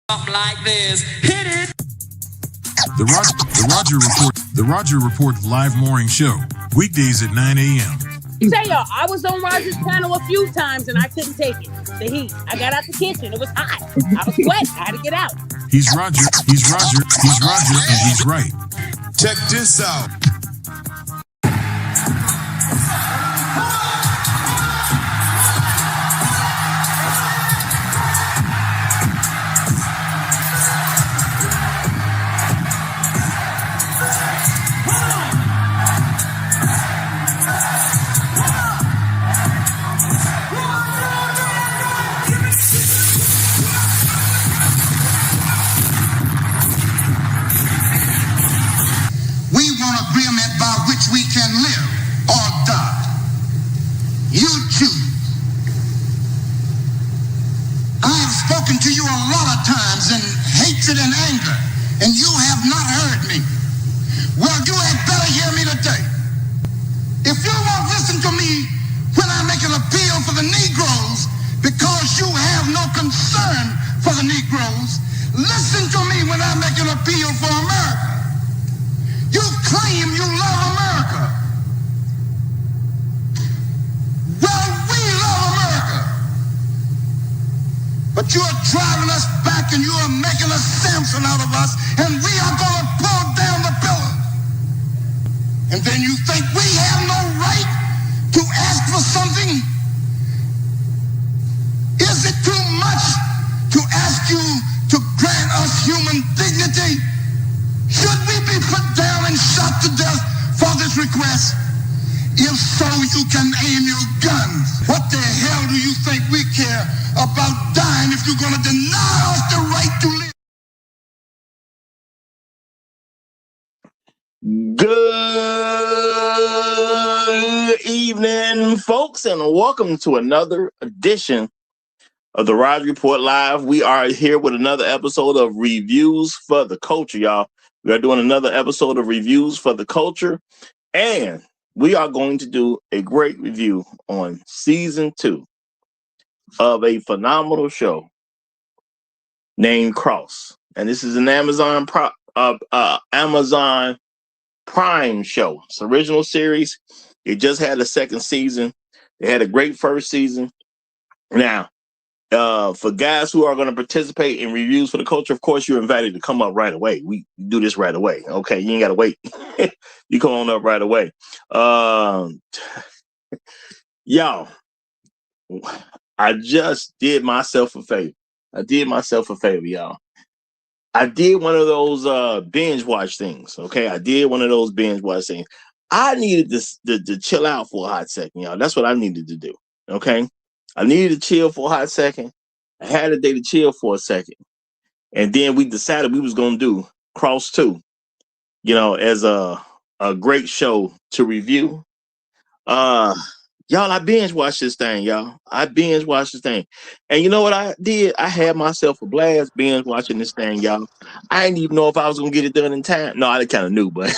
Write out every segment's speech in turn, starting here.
Something like this. Hit it. The Roger Report live morning show, weekdays at 9 a.m. Say y'all, I was on Roger's channel a few times and I couldn't take it. The heat. I got out the kitchen. It was hot. I was sweating. I had to get out. He's Roger, and he's right. Check this out. We can live or die. You choose. I have spoken to you a lot of times in hatred and anger, and you have not heard me. Well, you had better hear me today. If you won't listen to me when I make an appeal for the Negroes because you have no concern for the Negroes, listen to me when I make an appeal for America. You claim you love America. Well, we love America. But you are driving us back and you are making a Samson out of us, and we are going to pull down the pillars. And then you think we have no right to ask for something? Is it too much to ask you to grant us human dignity? Should we be put down and shot to death for this request? If so, you can aim your guns. What the hell do you think we care about dying if you're going to deny us the right to live? Good evening, folks, and welcome to another edition of the Roger Report Live. We are here with another episode of Reviews for the Culture, y'all. We are doing another episode of Reviews for the Culture, and we are going to do a great review on season 2 of a phenomenal show named Cross. And this is an Amazon Prime show. It's an original series. It just had a second season. They had a great first season. Now, for guys who are going to participate in Reviews for the Culture, of course, you're invited to come up right away. We do this right away. Okay, you ain't got to wait. You come on up right away. Y'all, I just did myself a favor. Y'all. I did one of those binge watch things. Okay, I did one of those binge watch things. I needed to chill out for a hot second, y'all. That's what I needed to do. Okay. I needed to chill for a hot second. I had a day to chill for a second. And then we decided we was going to do Cross 2, as a great show to review. Y'all, I binge watched this thing, y'all. And you know what I did? I had myself a blast binge watching this thing, y'all. I didn't even know if I was going to get it done in time. No, I kind of knew, but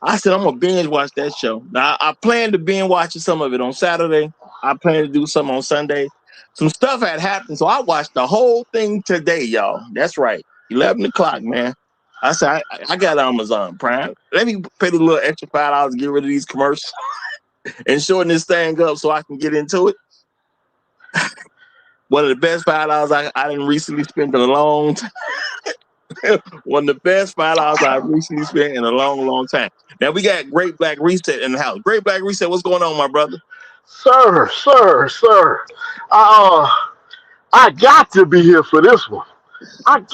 I said, I'm going to binge watch that show. Now, I plan to binge watch some of it on Saturday. I plan to do some on Sunday. Some stuff had happened, so I watched the whole thing today, y'all. That's right. 11 o'clock, man. I said, I got Amazon Prime. Let me pay the little extra $5 to get rid of these commercials and shorten this thing up so I can get into it. One of the best $5 I didn't recently spend in a long time. One of the best $5 I've recently spent in a long, long time. Now, we got Great Black Reset in the house. Great Black Reset, what's going on, my brother? Sir. I got to be here for this one. I did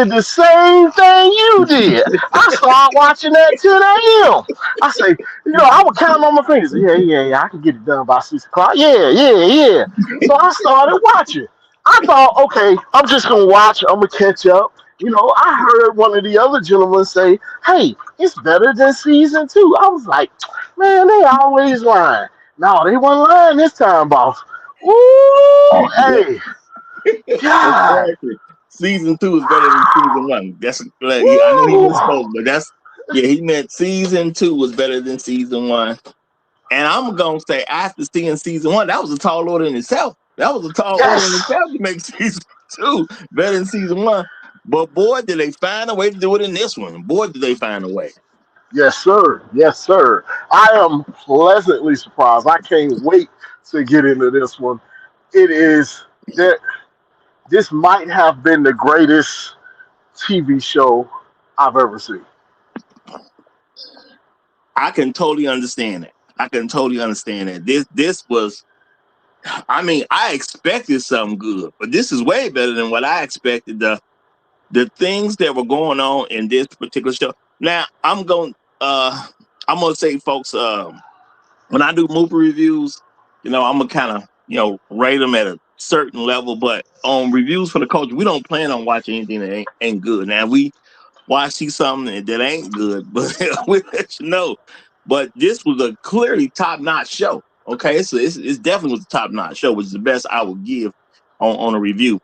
the same thing you did. I started watching at 10 a.m. I say, I would count on my fingers. Yeah, I can get it done by 6 o'clock. Yeah. So I started watching. I thought, okay, I'm just going to watch. I'm going to catch up. I heard one of the other gentlemen say, hey, it's better than season 2. I was like, man, they always lying. No, they weren't lying this time, boss. Ooh, hey. God. Exactly. Season 2 is better than season 1. That's I know he misspoke, but he meant season 2 was better than season 1. And I'm gonna say, after seeing season 1, that was a tall order in itself. That was a tall order in Yes. itself to make season 2 better than season 1. But boy, did they find a way to do it in this one. Boy, did they find a way. Yes, sir. Yes, sir. I am pleasantly surprised. I can't wait to get into this one. It is that this might have been the greatest TV show I've ever seen. I can totally understand it. I can totally understand it. This was, I mean, I expected something good, but this is way better than what I expected. The things that were going on in this particular show. Now, I'm gonna say, folks, when I do movie reviews, I'm gonna kind of, rate them at a certain level. But on reviews for the culture, we don't plan on watching anything that ain't good. Now, we see something that ain't good, but we'll let you know. But this was a clearly top-notch show. Okay, so it's definitely was a top-notch show, which is the best I would give on a review.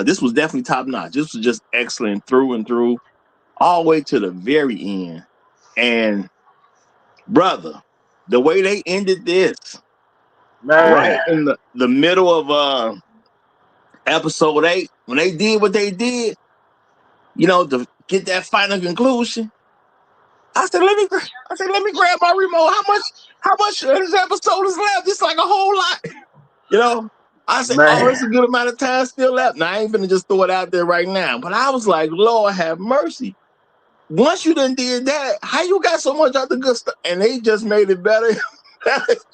This was definitely top-notch. This was just excellent through and through, all the way to the very end. And brother, the way they ended this, Man. right in the middle of episode 8, when they did what they did, to get that final conclusion, I said, let me grab my remote. How much of this episode is left? It's like a whole lot. I said, Man. it's a good amount of time still left. Now I ain't gonna just throw it out there right now. But I was like, Lord have mercy. Once you done did that, how you got so much other good stuff? And they just made it better. I was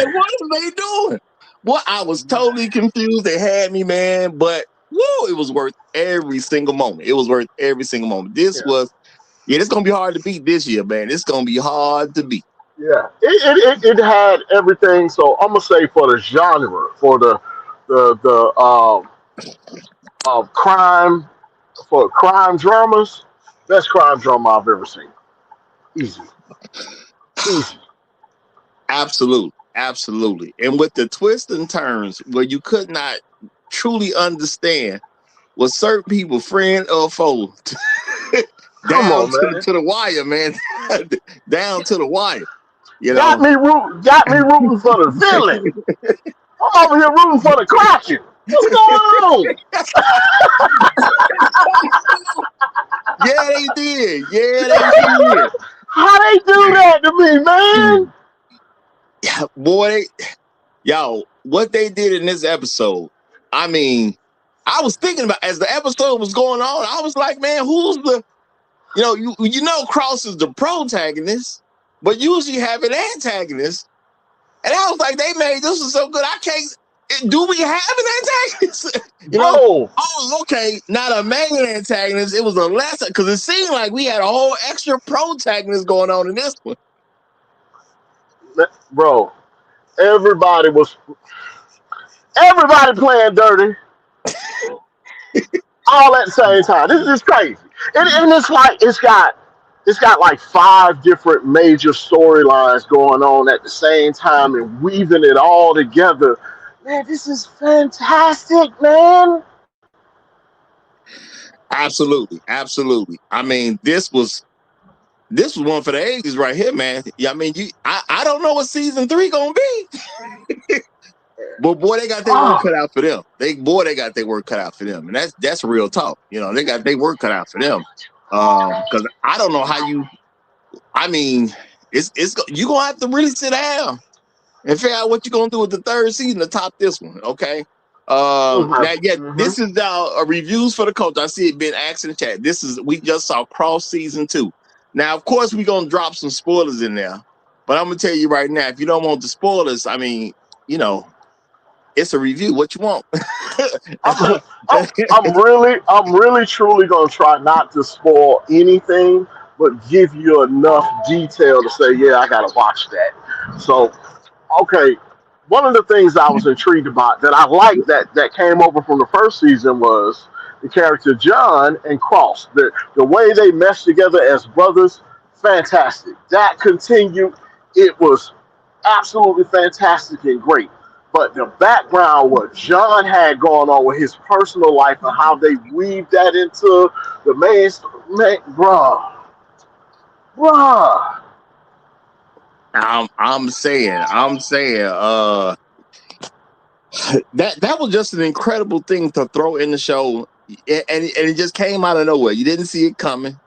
like, what are they doing? Well, I was totally confused. They had me, man. But it was worth every single moment. It was worth every single moment. This was, it's gonna be hard to beat this year, man. It's gonna be hard to beat. Yeah, it had everything. So I'm gonna say for the genre, for the crime, for crime dramas, best crime drama I've ever seen. Easy. Absolutely. And with the twists and turns where you could not truly understand was certain people friend or foe. Down to the wire, man. Down to the wire. Got me rooting for the villain. I'm over here rooting for the Kraken. What's going on? Yeah, they did. How they do that to me, man? Yeah, boy, y'all, what they did in this episode. I mean, I was thinking about as the episode was going on, I was like, man, who's the, Cross is the protagonist, but usually have an antagonist. And I was like, they made this was so good. I can't. Do we have an antagonist? Oh, okay. Not a main antagonist. It was a lesser because it seemed like we had a whole extra protagonist going on in this one. Bro, everybody playing dirty all at the same time. This is crazy. And it's like it's got like 5 different major storylines going on at the same time and weaving it all together. Man, this is fantastic, man. Absolutely. I mean, this was one for the ages right here, man. Yeah, I mean, I don't know what season 3 gonna be. But boy, they got their work cut out for them. They got their work cut out for them. And that's real talk. They got their work cut out for them. Because I don't know how you. I mean, you're gonna have to really sit down and figure out what you're gonna do with the 3rd season to top this one. Okay. This is reviews for the culture. I see it being asked in the chat. We just saw Cross season 2. Now, of course, we're gonna drop some spoilers in there, but I'm gonna tell you right now, if you don't want the spoilers, I mean, it's a review. What you want? I'm really truly gonna try not to spoil anything, but give you enough detail to say, yeah, I gotta watch that. So, okay, one of the things I was intrigued about that I liked that came over from the 1st season was the character John and Cross. The way they meshed together as brothers, fantastic. That continued. It was absolutely fantastic and great. But the background, what John had going on with his personal life and how they weaved that into the main, bruh. I'm saying, That was just an incredible thing to throw in the show, and it just came out of nowhere. You didn't see it coming.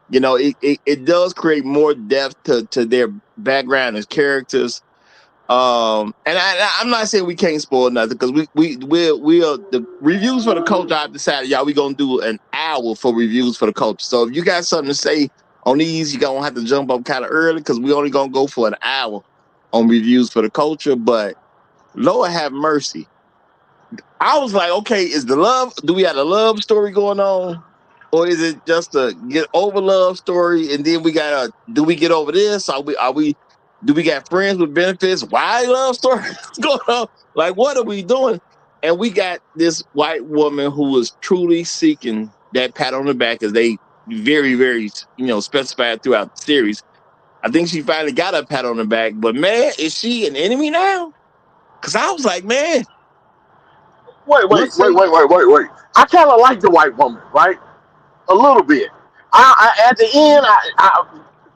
You know, it does create more depth to their background as characters. And I'm not saying we can't spoil nothing because we'll the reviews for the culture. I've decided, y'all, we gonna do an hour for reviews for the culture. So if you got something to say on these, you're gonna have to jump up kind of early because we only gonna go for an hour on reviews for the culture. But Lord have mercy. I was like, okay, do we have a love story going on? Or is it just a get over love story? And then do we get over this? Do we got friends with benefits? Why love story going on? Like, what are we doing? And we got this white woman who was truly seeking that pat on the back, as they very, very, specified throughout the series. I think she finally got a pat on the back, but man, is she an enemy now? Because I was like, man. Wait. I kind of like the white woman, right? A little bit. At the end,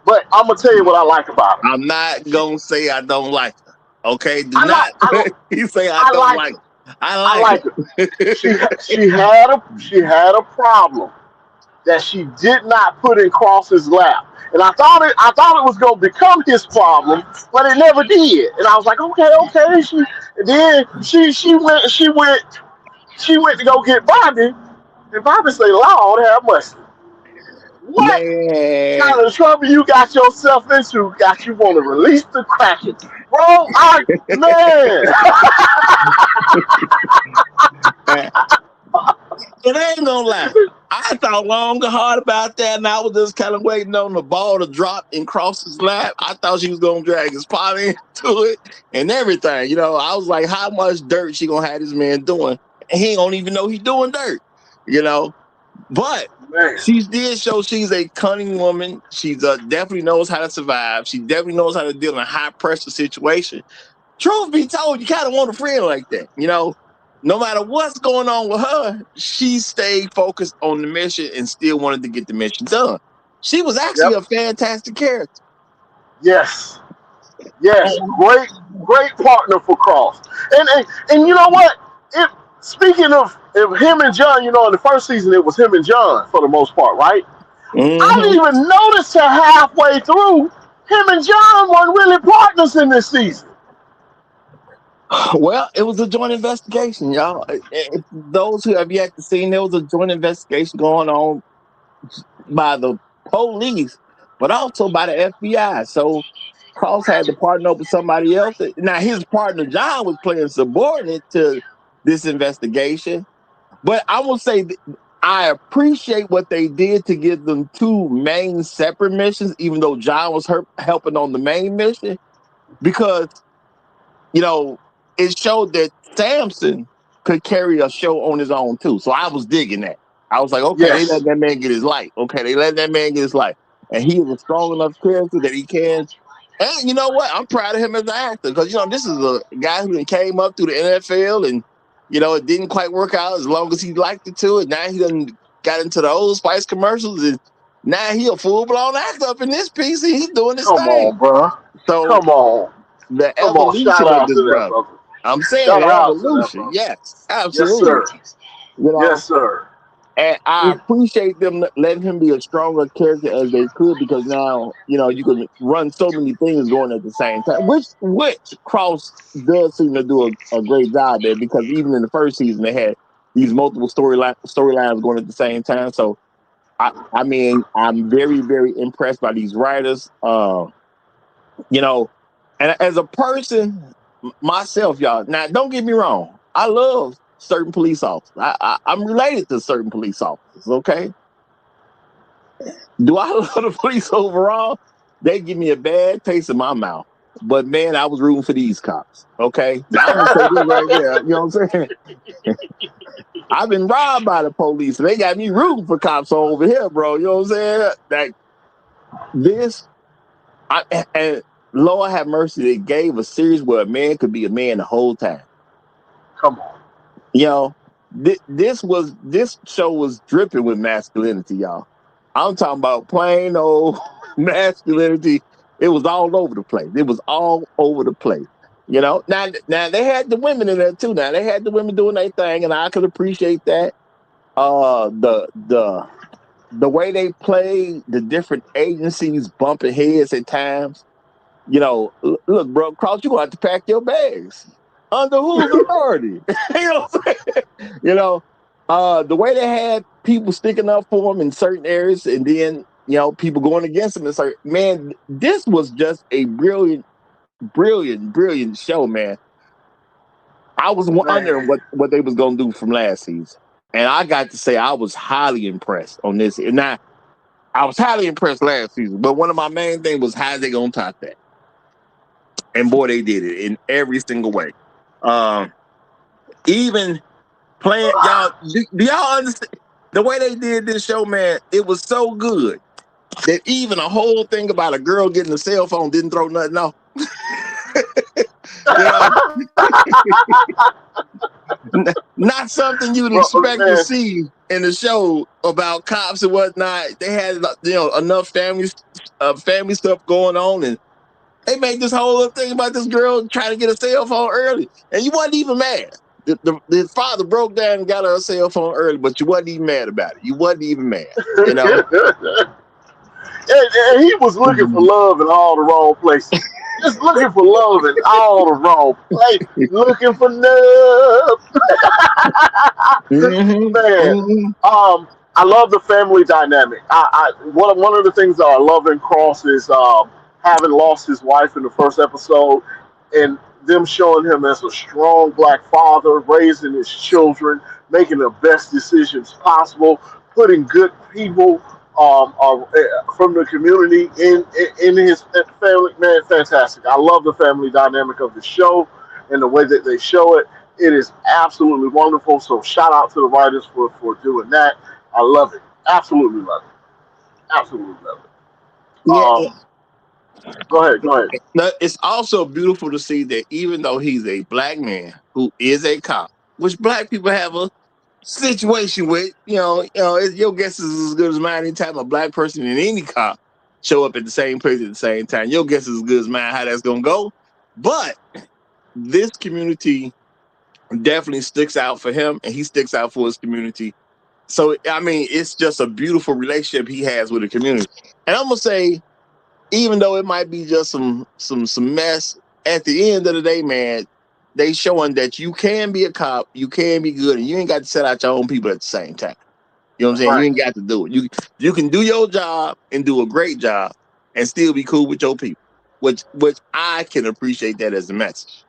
but I'm gonna tell you what I like about her. I'm not gonna say I don't like her. Okay, you say I don't like her. I like her. She had a problem that she did not put in Cross's lap, and I thought it was gonna become his problem, but it never did. And I was like, okay. She went to go get Bobby, and Bobby said, "Lord have mercy." What kind of trouble you got yourself into? Got you want to release the Kraken, bro? Man. But I ain't gonna lie. I thought long and hard about that, and I was just kind of waiting on the ball to drop and cross his lap. I thought she was gonna drag his pot into it and everything. I was like, how much dirt she gonna have this man doing? And he don't even know he's doing dirt. But she did show she's a cunning woman. She's definitely knows how to survive. She definitely knows how to deal in a high pressure situation. Truth be told, you kind of want a friend like that. No matter what's going on with her, she stayed focused on the mission and still wanted to get the mission done. She was actually a fantastic character. Yes, great partner for Cross. And you know what? Speaking of him and John, in the first season it was him and John for the most part, right? Mm-hmm. I didn't even notice till halfway through him and John weren't really partners in this season. Well, it was a joint investigation, y'all. Those who have yet to see, there was a joint investigation going on by the police, but also by the FBI. So Cross had to partner up with somebody else. Now, his partner, John, was playing subordinate to this investigation. But I will say I appreciate what they did to give them two main separate missions, even though John was helping on the main mission, because, it showed that Samson could carry a show on his own too. So I was digging that. I was like, okay, They let that man get his life. And he is a strong enough character that he can. And you know what? I'm proud of him as an actor because, this is a guy who came up through the NFL and, it didn't quite work out as long as he liked it to. And now he done got into the Old Spice commercials and now he a full-blown actor up in this piece and he's doing his thing. Come on, bro. So come on. The evolution of this brother. I'm saying evolution. Yes, absolutely. Yes, sir. And I appreciate them letting him be a stronger character as they could because now, you can run so many things going at the same time, which Cross does seem to do a great job there because even in the first season, they had these multiple storylines going at the same time. So, I mean, I'm very, very impressed by these writers. And as a person, myself, y'all, now don't get me wrong, I love certain police officers. I'm related to certain police officers, okay? Do I love the police overall? They give me a bad taste in my mouth. But man, I was rooting for these cops, okay? I'm gonna say this right there, you know what I'm saying? I've been robbed by the police, and they got me rooting for cops over here, bro. You know what I'm saying? And Lord have mercy, they gave a series where a man could be a man the whole time. Come on. This show was dripping with masculinity, y'all. I'm talking about plain old masculinity. It was all over the place. You know, now they had the women in there too. Now they had the women doing their thing, and I could appreciate that. The way they play the different agencies bumping heads at times. You know, look, bro, Cross, you gonna have to pack your bags. Under whose authority? You know what I'm saying? You know, the way they had people sticking up for them in certain areas, and then people going against them. It's like, man, this was just a brilliant show, man. I was wondering what they was gonna do from last season, and I got to say I was highly impressed on this. And now I was highly impressed last season, but one of my main things was how they gonna top that. And boy, they did it in every single way. Even playing y'all. Do y'all understand the way they did this show, man? It was so good that even a whole thing about a girl getting a cell phone didn't throw nothing off. Not something you'd expect to see in the show about cops and whatnot. They had enough family stuff going on, and they made this whole other thing about this girl trying to get a cell phone early, and you wasn't even mad. The father broke down and got her a cell phone early, but you wasn't even mad about it. You wasn't even mad, and he was looking for love in all the wrong places. Just looking for love in all the wrong places. Looking for love. Man, I love the family dynamic. One of the things that I love in Cross is having lost his wife in the first episode, and them showing him as a strong black father, raising his children, making the best decisions possible, putting good people from the community in his family. Man, fantastic. I love the family dynamic of the show and the way that they show it. It is absolutely wonderful. So shout out to the writers for doing that. I love it. Absolutely love it. Absolutely love it. Go ahead. It's also beautiful to see that even though he's a black man who is a cop, which black people have a situation with, your guess is as good as mine. Anytime a black person and any cop show up at the same place at the same time, your guess is as good as mine how that's gonna go. But this community definitely sticks out for him, and he sticks out for his community. So I mean, it's just a beautiful relationship he has with the community. And I'm gonna say, even though it might be just some mess, at the end of the day, man, they showing that you can be a cop, you can be good, and you ain't got to set out your own people at the same time. You know what I'm saying? Right. You ain't got to do it. You can do your job and do a great job and still be cool with your people, which I can appreciate that as a message.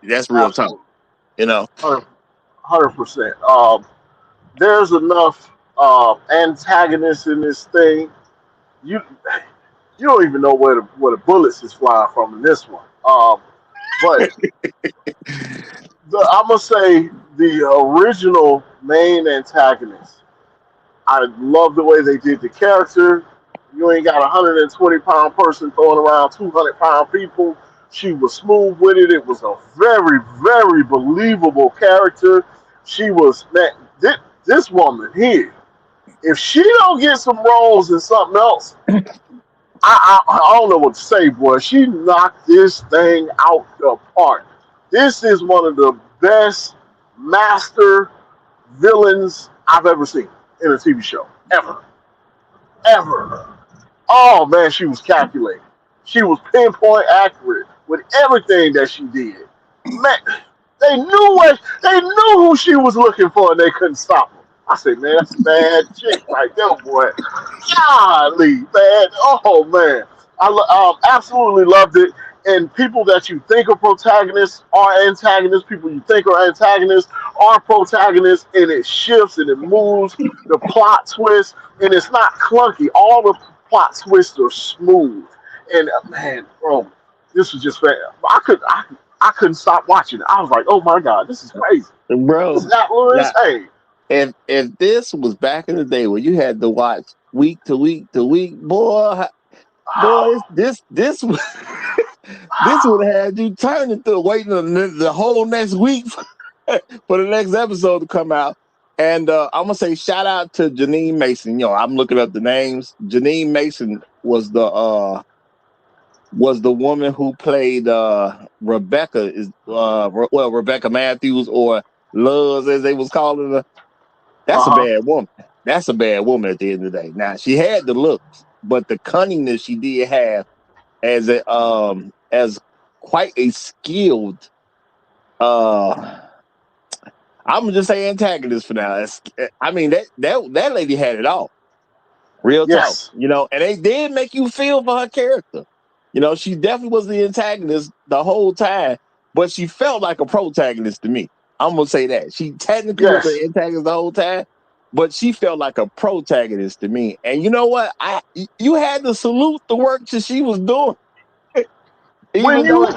That's real talk, 100%. There's enough antagonists in this thing. You don't even know where the bullets is flying from in this one. But I'm going to say the original main antagonist, I love the way they did the character. You ain't got a 120-pound person throwing around 200-pound people. She was smooth with it. It was a very, very believable character. She was, man, this woman here, if she don't get some roles in something else, I don't know what to say, boy. She knocked this thing out the park. This is one of the best master villains I've ever seen in a TV show. Ever. Oh, man, she was calculated. She was pinpoint accurate with everything that she did. Man, they knew who she was looking for, and they couldn't stop her. I said, man, that's a bad chick right there, boy. Golly, man. Oh, man. I absolutely loved it. And people that you think are protagonists are antagonists. People you think are antagonists are protagonists. And it shifts and it moves. The plot twists. And it's not clunky. All the plot twists are smooth. And, man, bro, this was just I couldn't stop watching it. I was like, oh, my God, this is crazy. Bro. This is not insane. If this was back in the day when you had to watch week to week, boy, this would have had you turning through waiting the whole next week for the next episode to come out. And I'm gonna say shout out to Janine Mason. I'm looking up the names. Janine Mason was the was the woman who played Rebecca Rebecca Matthews, or Luz as they was calling her. That's a bad woman. That's a bad woman at the end of the day. Now she had the looks, but the cunningness she did have as quite a skilled I'm gonna just say antagonist for now. I mean that lady had it all. Real talk, you know, and they did make you feel for her character. You know, she definitely was the antagonist the whole time, but she felt like a protagonist to me. I'm gonna say that. She technically was the antagonist the whole time, but she felt like a protagonist to me. And you know what? You had to salute the work that she was doing. When you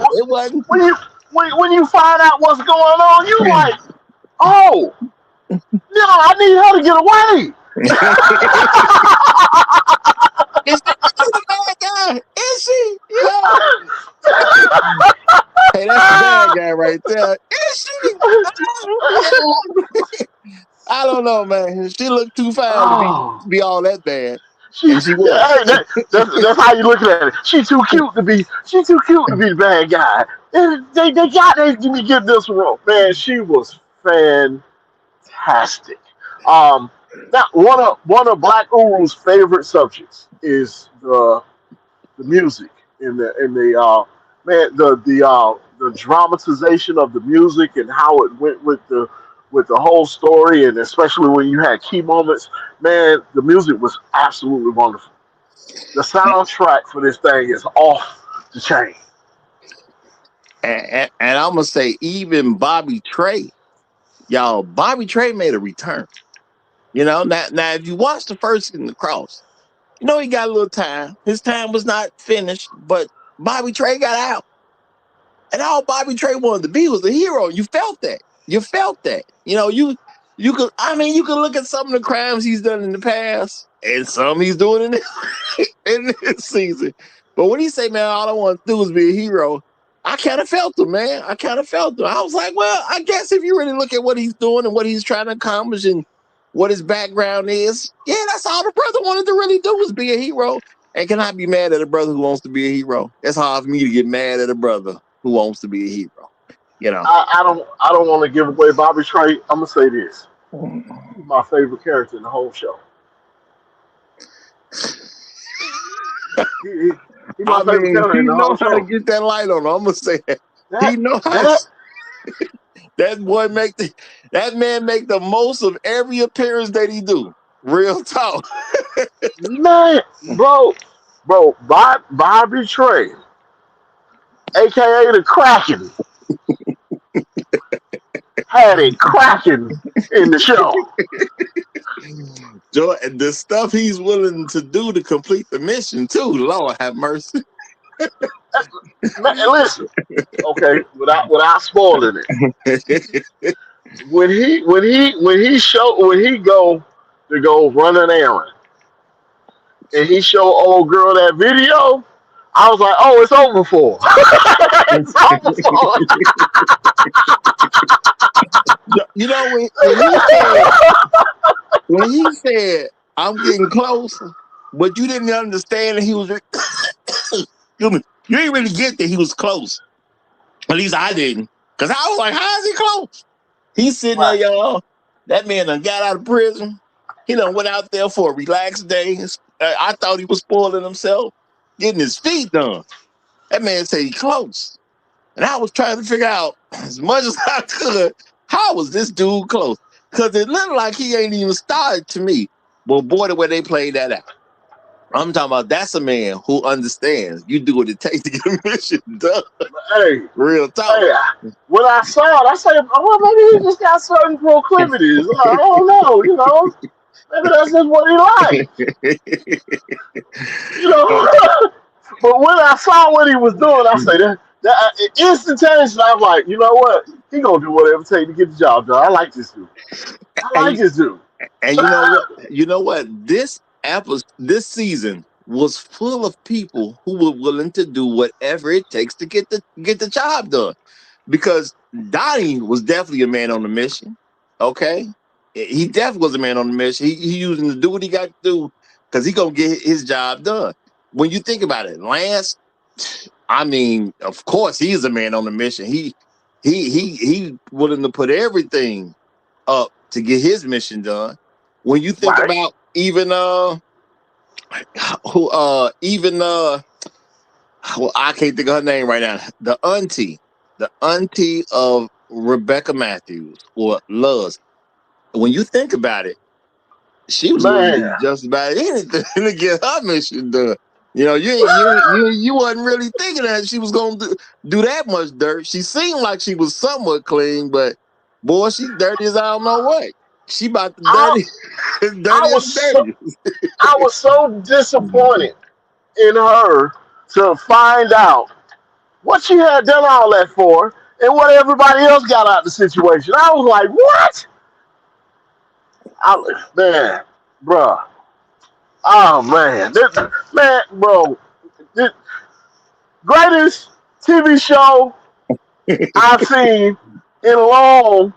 find out what's going on, you like, oh, no, I need her to get away. Is that the bad guy? Is she? You know? Hey, that's the bad guy right there. Is she? I don't know, man. She looked too fine to be all that bad. She was. That's how you look at it. She's too cute to be the bad guy. And they got to get this role. Man, she was fantastic. Now one of Black Uru's favorite subjects is the music and the dramatization of the music and how it went with the whole story, and especially when you had key moments. Man, the music was absolutely wonderful. The soundtrack for this thing is off the chain. And I'm gonna say, even Bobby Trey, y'all, Bobby Trey made a return. You know, now if you watch the first in the cross, you know he got a little time. His time was not finished, but Bobby Trey got out. And all Bobby Trey wanted to be was a hero. You felt that. You know, you could look at some of the crimes he's done in the past and some he's doing in this season. But when he say, man, all I want to do is be a hero, I kind of felt him, man. I was like, well, I guess if you really look at what he's doing and what he's trying to accomplish and what his background is, yeah, that's all the brother wanted to really do was be a hero. And can I be mad at a brother who wants to be a hero? It's hard for me to get mad at a brother who wants to be a hero. You know, I don't want to give away Bobby Trey. I'm gonna say this: he's my favorite character in the whole show. He my favorite character in the whole show. He knows how to get that light on. I'm gonna say that. He knows how. That man make the most of every appearance that he do. Real talk, man, bro, Bobby Trey, aka the Kraken, had it cracking in the show. Joy, the stuff he's willing to do to complete the mission too. Lord have mercy. Man, listen, okay, without spoiling it, when he go to go run an errand, and he show old girl that video, I was like, oh, it's over for. It's over for. You know, when he said, I'm getting close, but you didn't understand that he was you didn't really get that he was close. At least I didn't. Because I was like, how is he close? He's sitting there, y'all. That man done got out of prison. He done went out there for a relaxed day. I thought he was spoiling himself, getting his feet done. That man said he close. And I was trying to figure out, as much as I could, how was this dude close? Because it looked like he ain't even started to me. But boy, the way they played that out. I'm talking about that's a man who understands you do what it takes to get a mission done. Hey, real talk. Hey, when I saw it, I said, well, maybe he just got certain proclivities. I don't know, you know. Maybe that's just what he likes. You know. But when I saw what he was doing, I said that instantaneously, I was like, you know what? He gonna do whatever it takes to get the job done. I like this dude. This dude. And you know what? This season was full of people who were willing to do whatever it takes to get the job done. Because Donnie was definitely a man on a mission. Okay, he definitely was a man on the mission. He using to do what he got to do because he gonna get his job done. When you think about it, Lance, I mean, of course, he's a man on a mission. He willing to put everything up to get his mission done. When you think about even well, I can't think of her name right now. The auntie of Rebecca Matthews or Luz. When you think about it, she was willing to do just about anything to get her mission done. You know, you wasn't really thinking that she was gonna do that much dirt. She seemed like she was somewhat clean, but boy, she dirty as I don't know what. She about to dirty. I was so disappointed in her to find out what she had done all that for and what everybody else got out of the situation. I was like, what? Man, bruh. Oh, man. This greatest TV show I've seen in a long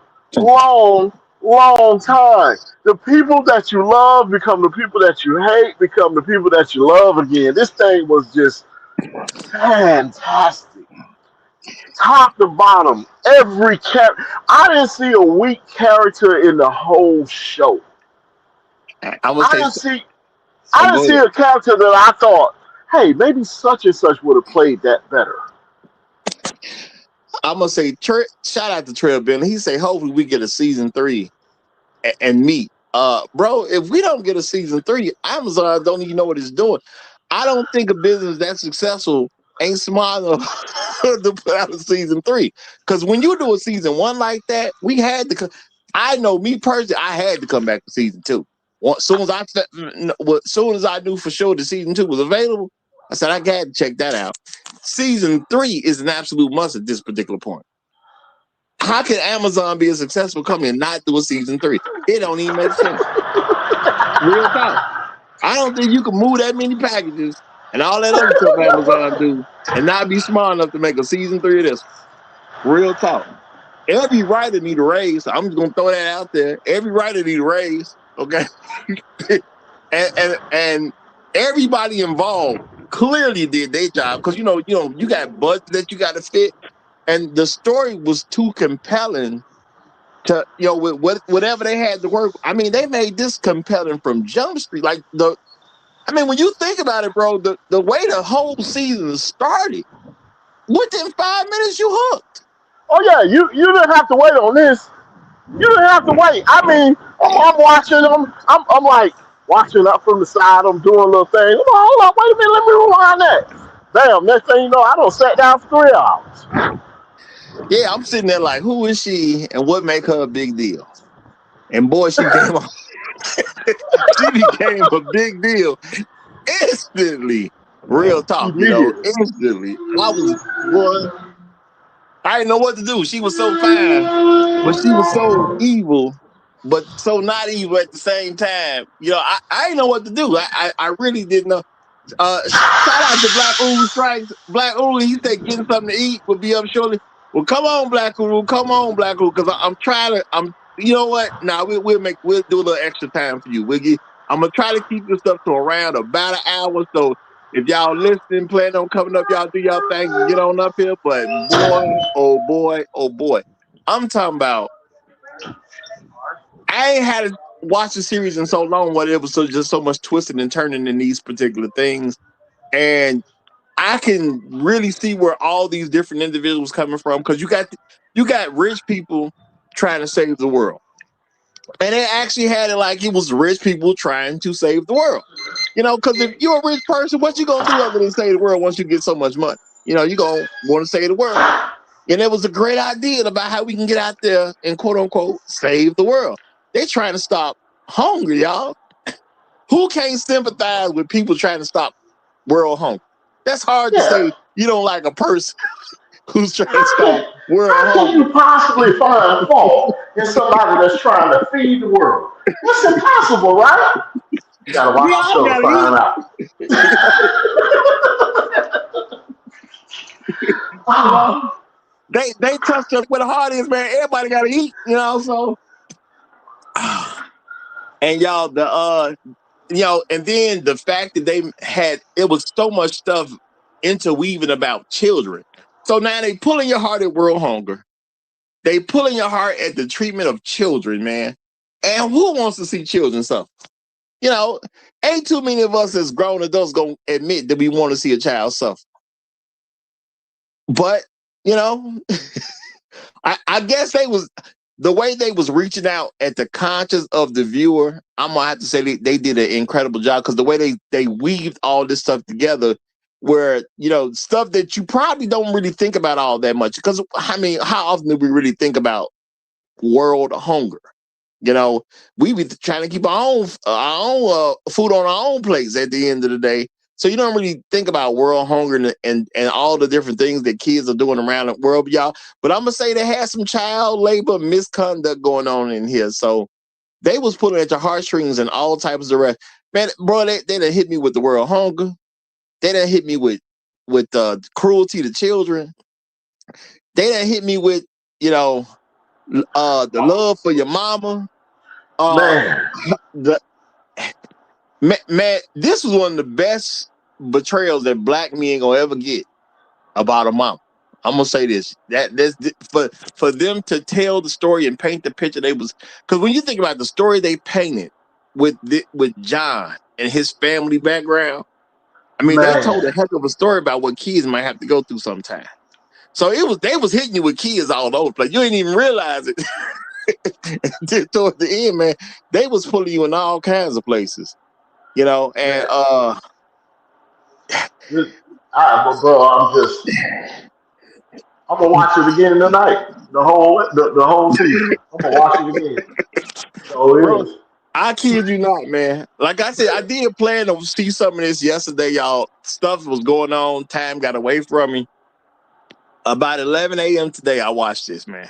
time. The people that you love become the people that you hate, become the people that you love again. This thing was just fantastic. Top to bottom, every character. I didn't see a weak character in the whole show. I didn't see a character that I thought, hey, maybe such and such would have played that better. I'm gonna say, shout out to Trail Billy. He say, hopefully we get a season 3 and meet. Bro, if we don't get a season 3, Amazon don't even know what it's doing. I don't think a business that successful ain't smart enough to put out a season 3. Because when you do a season 1 like that, we had to. I know me personally, I had to come back to season 2. As soon as I knew for sure the season 2 was available, I said I got to check that out. Season 3 is an absolute must at this particular point. How can Amazon be a successful company and not do a season 3? It don't even make sense. Real talk. I don't think you can move that many packages and all that other stuff Amazon do and not be smart enough to make a season 3 of this. Real talk. Every writer need a raise. I'm just gonna throw that out there. Every writer need a raise. Okay. and everybody involved clearly did their job because you got budget that you got to fit, and the story was too compelling to with whatever they had to work. I mean, they made this compelling from Jump Street. Like when you think about it, bro, the way the whole season started, within 5 minutes you hooked. Oh yeah, you didn't have to wait on this. You didn't have to wait. I mean, I'm watching them. I'm like watching up from the side. I'm doing a little thing. I'm like, hold on, wait a minute, let me rewind that. Damn, next thing you know, I done sat down for 3 hours. Yeah, I'm sitting there like, who is she and what make her a big deal? And boy, she became a big deal instantly. Real talk, instantly. I didn't know what to do. She was so fine, but she was so evil, but so not evil at the same time. I didn't know what to do. I really didn't know. Shout out to Black Uru Strikes. Black Uru, he said getting something to eat will be up shortly. Well, come on, Black Uru, because I'm trying to. You know what? Now we'll do a little extra time for you. I'm gonna try to keep this up to around about an hour. So if y'all listening, plan on coming up, y'all do y'all thing and get on up here. But boy, oh boy, I'm talking about. I ain't had to watch the series in so long. What it was just so much twisting and turning in these particular things, and I can really see where all these different individuals coming from because you got rich people trying to save the world. And they actually had it like it was rich people trying to save the world. Because if you're a rich person, what you going to do other than save the world once you get so much money? You're going to want to save the world. And it was a great idea about how we can get out there and quote unquote save the world. They're trying to stop hunger, y'all. Who can't sympathize with people trying to stop world hunger? That's hard to say you don't like a person who's trying to stop world hunger. How can you possibly find fault in somebody that's trying to feed the world? That's impossible, right? You gotta watch the show to find out. They touched us where the heart is, man. Everybody gotta eat, so and y'all and then the fact that they had it was so much stuff interweaving about children. So now they pulling your heart at world hunger. They pulling your heart at the treatment of children, man. And who wants to see children suffer? You know, ain't too many of us as grown adults gonna admit that we want to see a child suffer. But, you know, I guess the way they was reaching out at the conscience of the viewer. I'm gonna have to say they did an incredible job, because the way they weaved all this stuff together, where, you know, stuff that you probably don't really think about all that much. Because I mean, how often do we really think about world hunger? You know, we be trying to keep our own food on our own plates at the end of the day. So you don't really think about world hunger and all the different things that kids are doing around the world, y'all. But I'm gonna say they had some child labor misconduct going on in here. So they was pulling at your heartstrings and all types of rest. Man, bro, they done hit me with the world hunger. They done hit me with cruelty to children. They done hit me with, you know, the love for your mama. Man, this was one of the best betrayals that black men gonna ever get about a mama. I'm gonna say this: that's for them to tell the story and paint the picture. They was, because when you think about the story they painted with John and his family background, I mean, they told a heck of a story about what kids might have to go through sometime. So they was hitting you with kids all over the place. You didn't even realize it. Toward the end, man, they was pulling you in all kinds of places, you know. And bro, I'm gonna watch it again tonight. The whole season. I'm gonna watch it again. So bro, I kid you not, man. Like I said, I did plan to see some of this yesterday, y'all. Stuff was going on. Time got away from me. About 11 a.m. today, I watched this, man.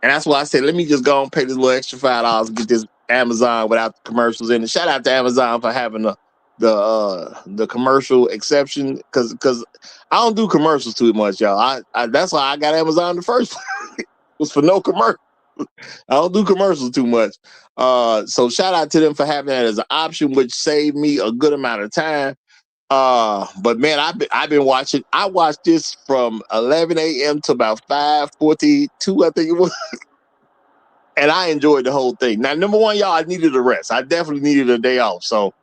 And that's why I said, let me just go and pay this little extra $5 and get this Amazon without the commercials in it. Shout out to Amazon for having the commercial exception, because I don't do commercials too much, y'all. I that's why I got Amazon the first place. It was for no commercial. I don't do commercials too much. So shout out to them for having that as an option, which saved me a good amount of time. But man, I've been watching. I watched this from 11 a.m. to about 5:42, I think it was. And I enjoyed the whole thing. Now, number one, y'all, I needed a rest. I definitely needed a day off. So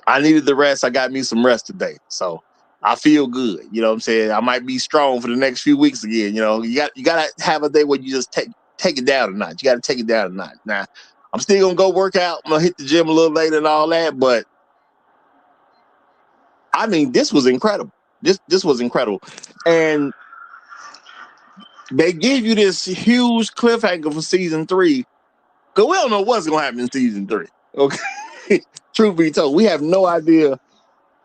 I needed the rest. I got me some rest today. So I feel good. You know what I'm saying? I might be strong for the next few weeks again. You know, you gotta have a day where you just take it down a notch. You gotta take it down a notch. Now, I'm still gonna go work out. I'm gonna hit the gym a little later and all that, but I mean, this was incredible. This was incredible. And they gave you this huge cliffhanger for season 3. Because we don't know what's going to happen in season 3. Okay? Truth be told, we have no idea.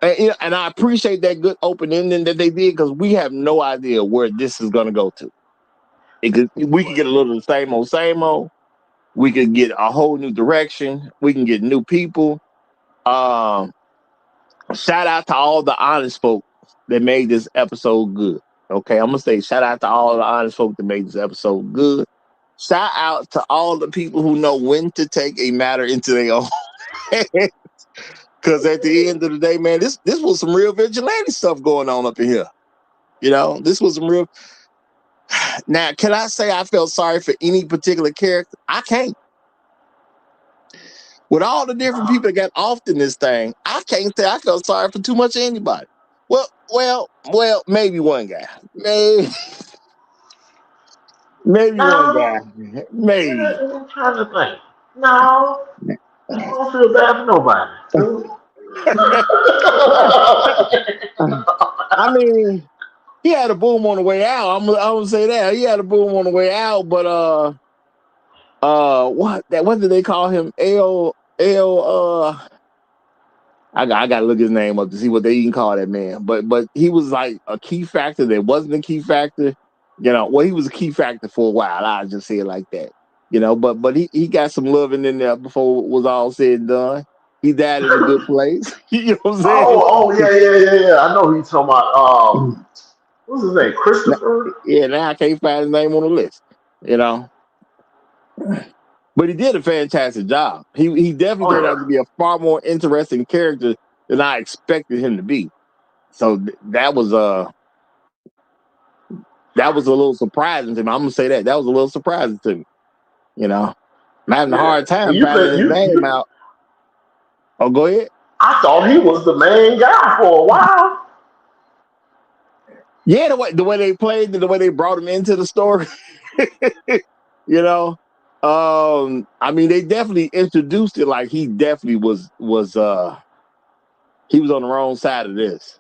And I appreciate that good open ending that they did, because we have no idea where this is going to go to. We could get a little same old. We could get a whole new direction. We can get new people. Shout out to all the honest folk that made this episode good. Okay, I'm gonna say shout out to all the honest folk that made this episode good. Shout out to all the people who know when to take a matter into their own hands. Because at the end of the day, man, this was some real vigilante stuff going on up in here. You know, this was some real. Now, can I say I felt sorry for any particular character? I can't. With all the different people that got off in this thing, I can't say I felt sorry for too much of anybody. Well, maybe one guy. Maybe one guy. Maybe. I'm trying to think. No, I don't feel bad for nobody. I mean, he had a boom on the way out. I'm gonna say that. He had a boom on the way out, but what did they call him? I gotta look his name up to see what they even call that man. But he was like a key factor that wasn't a key factor. You know, well, he was a key factor for a while. I just say it like that. You know, but he got some loving in there before it was all said and done. He died in a good place. You know what I'm saying? Oh yeah. I know who you're talking about. What's his name? Christopher? Yeah, now I can't find his name on the list. You know. But he did a fantastic job. He definitely turned out to be a far more interesting character than I expected him to be. So that was a little surprising to me. I'm gonna say that was a little surprising to me. You know, I'm having a hard time finding his name out. Oh, go ahead. I thought he was the main guy for a while. Yeah, the way they played, the way they brought him into the story. You know, I mean, they definitely introduced it like he definitely was he was on the wrong side of this.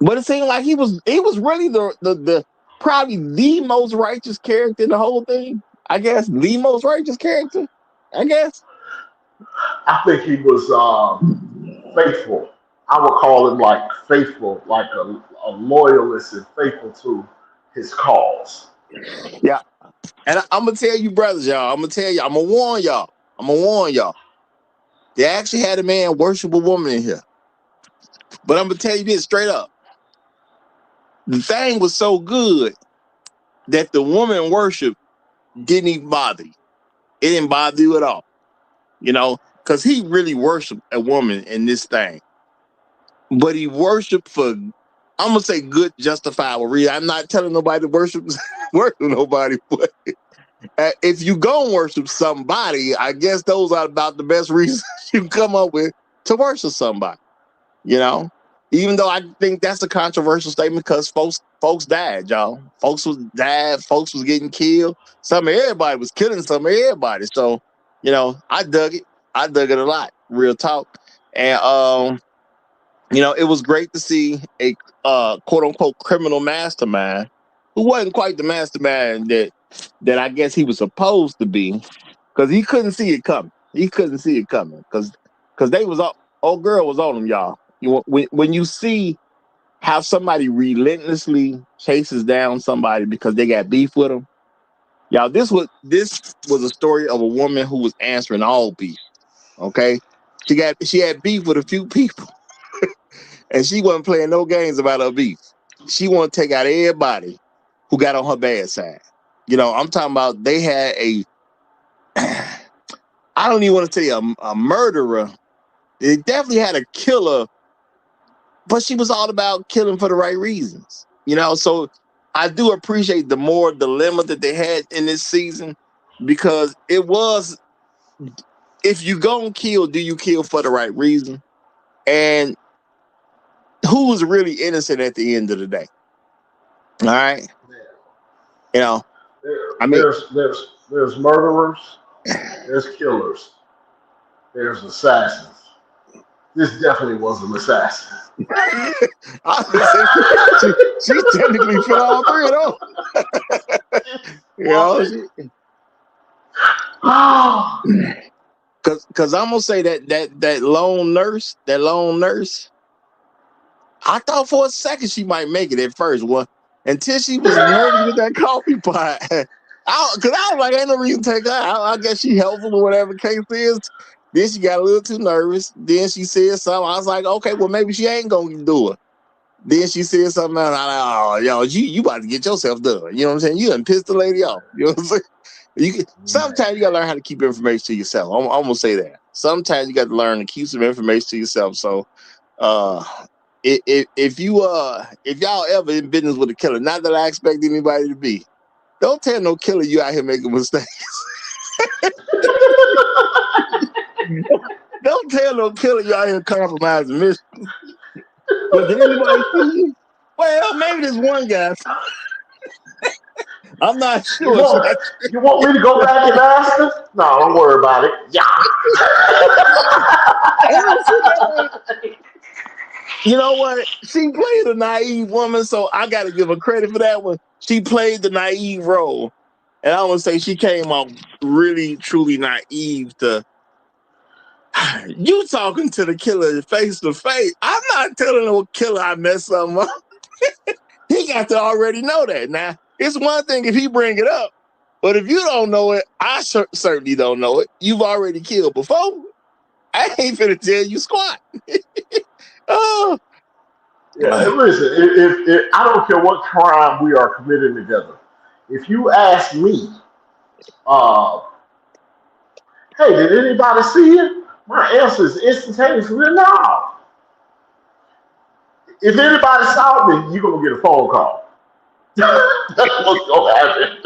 But it seemed like he was really the probably the most righteous character in the whole thing. I guess the most righteous character. I guess. I think he was faithful. I would call him like faithful, like a loyalist and faithful to his cause. Yeah. And I'm gonna tell you, brothers, y'all. I'm gonna warn y'all. They actually had a man worship a woman in here. But I'm gonna tell you this straight up. The thing was so good that the woman worship didn't even bother you. It didn't bother you at all. You know, because he really worshiped a woman in this thing. But he worshiped for, I'm gonna say, good, justifiable reason. I'm not telling nobody to worship nobody, but if you go and worship somebody, I guess those are about the best reasons you can come up with to worship somebody. You know, even though I think that's a controversial statement because folks died, y'all. Folks was getting killed. Some of everybody was killing some of everybody. So, you know, I dug it a lot, real talk. And you know, it was great to see a quote unquote criminal mastermind who wasn't quite the mastermind that I guess he was supposed to be, because he couldn't see it coming. Because they was old girl was on him, y'all. When you see how somebody relentlessly chases down somebody because they got beef with them, y'all, this was a story of a woman who was answering all beef. Okay, she had beef with a few people, and she wasn't playing no games about her beef. She wanted to take out everybody who got on her bad side. You know, I'm talking about they had I don't even want to tell you a murderer. They definitely had a killer, but she was all about killing for the right reasons. You know, so I do appreciate the more dilemma that they had in this season, because it was, if you go and kill, do you kill for the right reason? And who's really innocent at the end of the day? All right. You know, I mean, there's murderers, there's killers, there's assassins. This definitely was an assassin. She technically fit all three of them. You know, because I'm gonna say that lone nurse, I thought for a second she might make it at first, until she was nervous with that coffee pot. Because I was like, ain't no reason to take her out. I guess she helpful or whatever the case is. Then she got a little too nervous. Then she said something. I was like, okay, well, maybe she ain't going to do it. Then she said something else. I'm like, oh, yo, you about to get yourself done. You know what I'm saying? You done pissed the lady off. You know what I'm saying? Sometimes you got to learn how to keep information to yourself. I'm going to say that. Sometimes you got to learn to keep some information to yourself. So if y'all ever in business with a killer, not that I expect anybody to be, don't tell no killer you out here making mistakes. Don't tell no killer you out here compromising mission. But did anybody see you? Well, maybe there's one guy. I'm not sure. You want me to go back and ask her? No, don't worry about it. Yeah. You know what? She played a naive woman, so I got to give her credit for that one. She played the naive role. And I want to say she came off really, truly naive to you talking to the killer face to face. I'm not telling no killer I messed something up. He got to already know that. Now, it's one thing if he bring it up, but if you don't know it, I certainly don't know it. You've already killed before. I ain't finna tell you squat. Oh. Yeah, listen, if I don't care what crime we are committing together. If you ask me, hey, did anybody see it? My answer is instantaneously no. if anybody saw me, you're gonna get a phone call. That's what's gonna happen.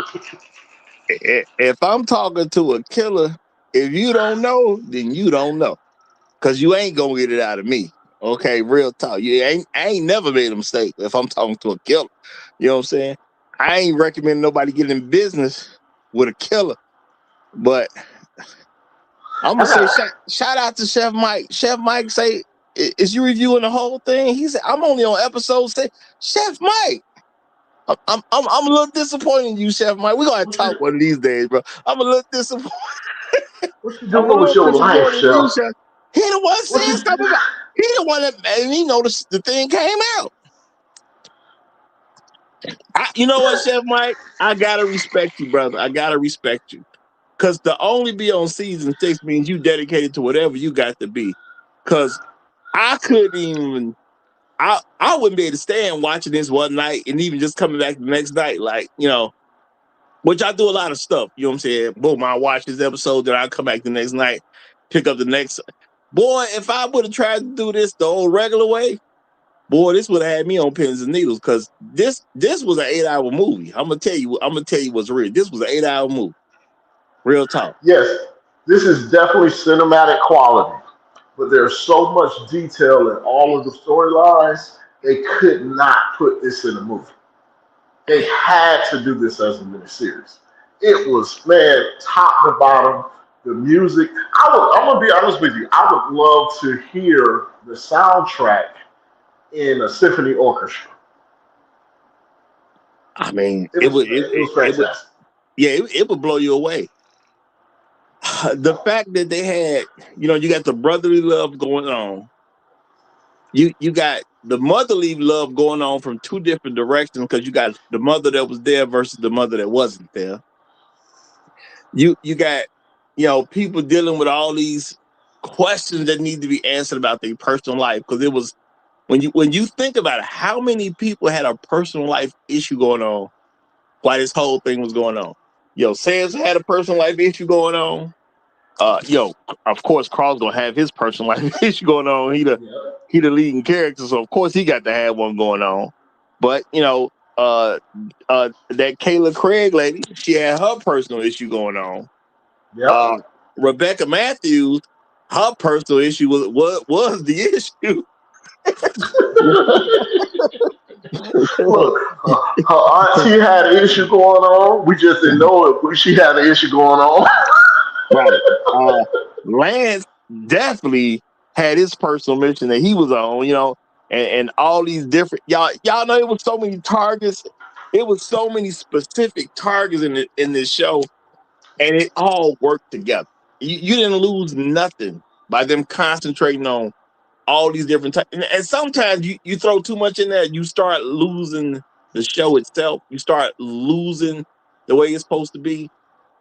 If I'm talking to a killer, if you don't know, then you don't know. Cause you ain't gonna get it out of me. Okay, real talk. I ain't never made a mistake if I'm talking to a killer. You know what I'm saying? I ain't recommend nobody get in business with a killer. But I'm gonna say shout out to Chef Mike. Chef Mike say, is you reviewing the whole thing? He said, I'm only on episode 6. Chef Mike. I'm a little disappointed in you, Chef Mike. We're gonna talk one of these days, bro. I'm a little disappointed. What you doing with your life, Chef? Chef. He the one saying stuff about. He the one that, and he noticed the thing came out. You know what, Chef Mike? I gotta respect you, brother. I gotta respect you, cause to only be on season 6 means you dedicated to whatever you got to be. Cause I couldn't even. I wouldn't be able to stand watching this one night and even just coming back the next night, like, you know, which I do a lot of stuff. You know what I'm saying? Boom, I watch this episode, then I come back the next night, pick up the next. Boy, if I would have tried to do this the old regular way, boy, this would have had me on pins and needles, because this was an 8-hour movie. I'm gonna tell you what's real. This was an 8-hour movie. Real talk. Yes, this is definitely cinematic quality, but there's so much detail in all of the storylines, they could not put this in a movie. They had to do this as a miniseries. It was, man, top to bottom. The music. I'm gonna be honest with you. I would love to hear the soundtrack in a symphony orchestra. I mean, it was fantastic. It would blow you away. The fact that they had, you know, you got the brotherly love going on. You got the motherly love going on from 2 different directions, because you got the mother that was there versus the mother that wasn't there. You got, you know, people dealing with all these questions that need to be answered about their personal life, because it was when you think about it, how many people had a personal life issue going on while this whole thing was going on? Yo, Sam's had a personal life issue going on. Of course, Carl's gonna have his personal life issue going on. He the leading character, so of course he got to have one going on. But you know, that Kayla Craig lady, she had her personal issue going on. Yep. Rebecca Matthews, her personal issue was the issue. Look, her auntie had an issue going on. We just didn't know it. She had an issue going on. Right. Lance definitely had his personal mission that he was on, you know, and all these different y'all know it was so many targets. It was so many specific targets in this show, and it all worked together. You didn't lose nothing by them concentrating on all these different types. And sometimes you throw too much in there, you start losing the show itself. You start losing the way it's supposed to be.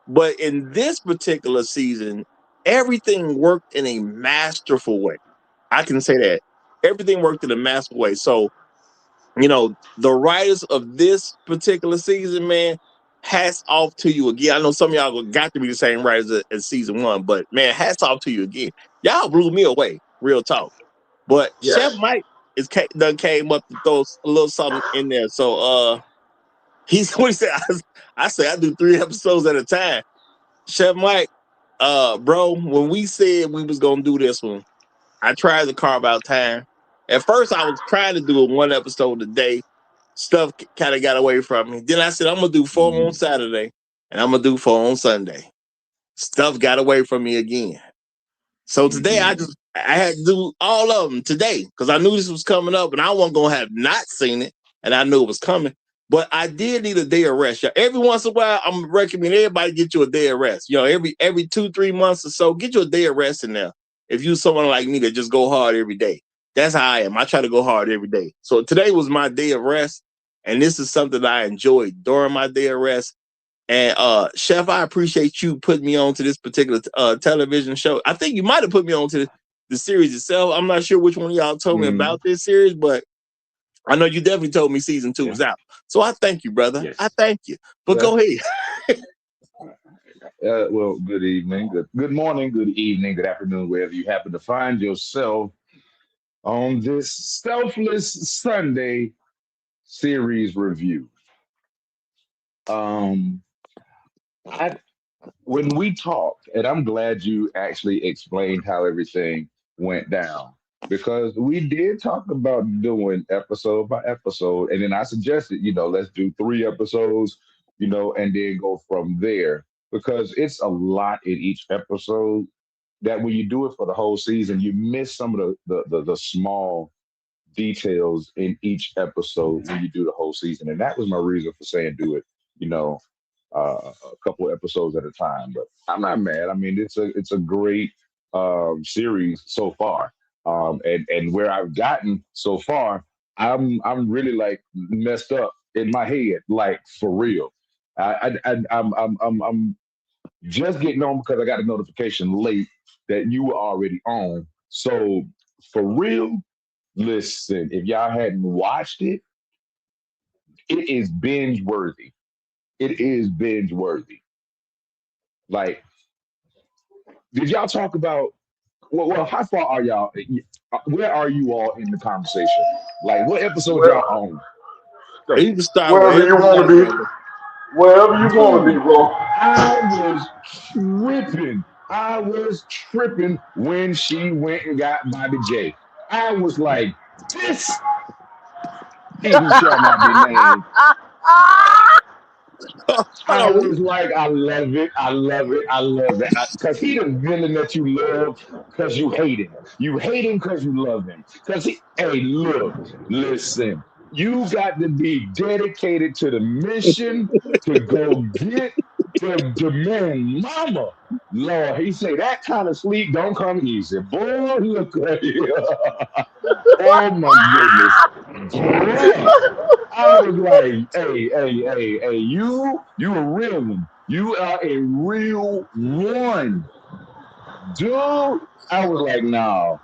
But in this particular season, everything worked in a masterful way. I can say that. Everything worked in a masterful way. So, you know, the writers of this particular season, man, hats off to you again. I know some of y'all got to be the same writers as season 1, but man, hats off to you again. Y'all blew me away, real talk. But yes. Chef Mike done came up to throw a little something in there. So he's what he said. I say I do 3 episodes at a time. Chef Mike, bro, when we said we was gonna do this one, I tried to carve out time. At first, I was trying to do 1 episode a day. Stuff kind of got away from me. Then I said I'm gonna do 4 on Saturday, and I'm gonna do 4 on Sunday. Stuff got away from me again. So today I had to do all of them today, because I knew this was coming up, and I wasn't gonna have not seen it, and I knew it was coming. But I did need a day of rest. Every once in a while, I'm gonna recommend everybody get you a day of rest. You know, every 2-3 months or so, get you a day of rest in there. If you're someone like me that just go hard every day, that's how I am. I try to go hard every day. So today was my day of rest, and this is something I enjoyed during my day of rest. And Chef, I appreciate you putting me on to this particular television show. I think you might have put me on to the series itself. I'm not sure which one of y'all told me about this series, but I know you definitely told me season 2 was out. So I thank you, brother. Yes. I thank you. But go ahead. Well, good evening, good morning, good evening, good afternoon, wherever you happen to find yourself. on this Selfless Sunday series review. Um, I when we talked, and I'm glad you actually explained how everything went down because we did talk about doing episode by episode, and then I suggested, let's do 3 episodes, and then go from there because it's a lot in each episode that when you do it for the whole season, you miss some of the small details in each episode when you do the whole season. And that was my reason for saying do it, a couple episodes at a time. But I'm not mad. I mean, it's a great series so far. And where I've gotten so far, I'm really like messed up in my head, like for real. I'm just getting on because I got a notification late that you were already on. So for real, listen, if y'all hadn't watched it, it is binge worthy. It is binge worthy. Like, did y'all talk about? Well, how far are y'all? Where are you all in the conversation? Like, what episode y'all Well, on? You can start wherever you wherever you want to want, be, brother. wherever you want to be, Dude, bro. I was tripping. I was tripping when she went and got Bobby J. I was like, this he who shall not be named. Hold I on. was like, I love it, I love it, I love it. Because he the villain that you love because you hate him. You hate him because you love him. Because hey, look, listen, you got to be dedicated to the mission to go get the man mama. Lord, he say that kind of sleep don't come easy. Boy, look at you. Oh my goodness. Bruh. I was like, hey, you a real one. You are a real one. Dude. I was like, no,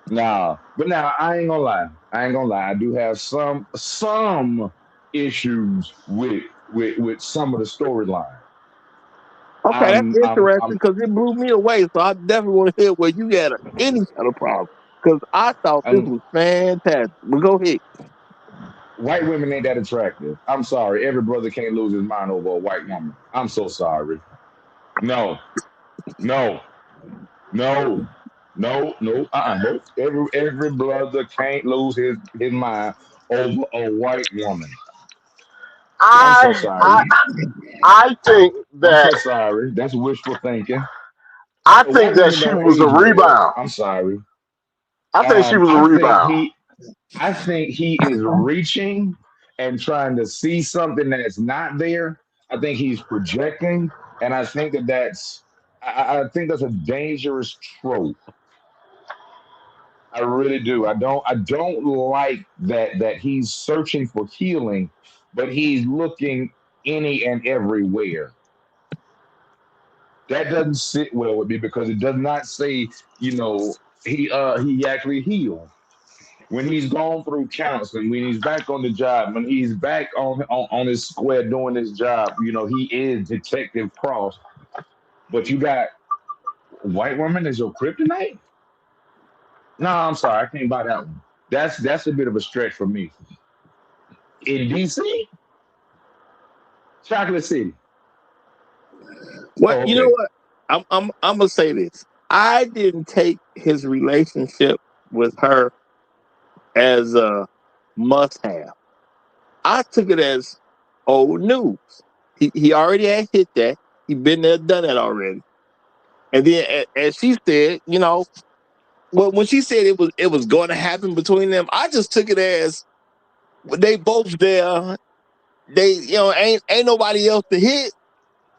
no. But now I ain't gonna lie. I do have some issues with some of the storyline. Okay, that's interesting I'm because it blew me away. So I definitely want to hear where you had any kind of problem because I thought this I'm was fantastic. But go ahead. white women ain't that attractive. I'm sorry. Every brother can't lose his mind over a white woman. I'm so sorry. No, no, no, no. No. Every brother can't lose his mind over a white woman. I'm so I I sorry. I think I'm that so sorry. That's wishful thinking. I think White that women she don't was a age well. rebound. I'm sorry. I think she was a I think rebound. he is reaching and trying to see something that's not there. I think he's projecting, and I think I think that's a dangerous trope. I really do. I don't like that he's searching for healing, but he's looking any and everywhere. That doesn't sit well with me because it does not say, he actually healed. When he's gone through counseling, when he's back on the job, when he's back on his square doing his job, he is Detective Cross. But you got white woman as your kryptonite? No, I'm sorry, I can't buy that one. That's a bit of a stretch for me. In DC, Chocolate City. What Oh, you know? okay. What I'm gonna say this. I didn't take his relationship with her as a must-have. I took it as old news. He already had hit that. He been there, done that already. And then, as she said, well, when she said it was going to happen between them, I just took it as they both there. They, ain't nobody else to hit.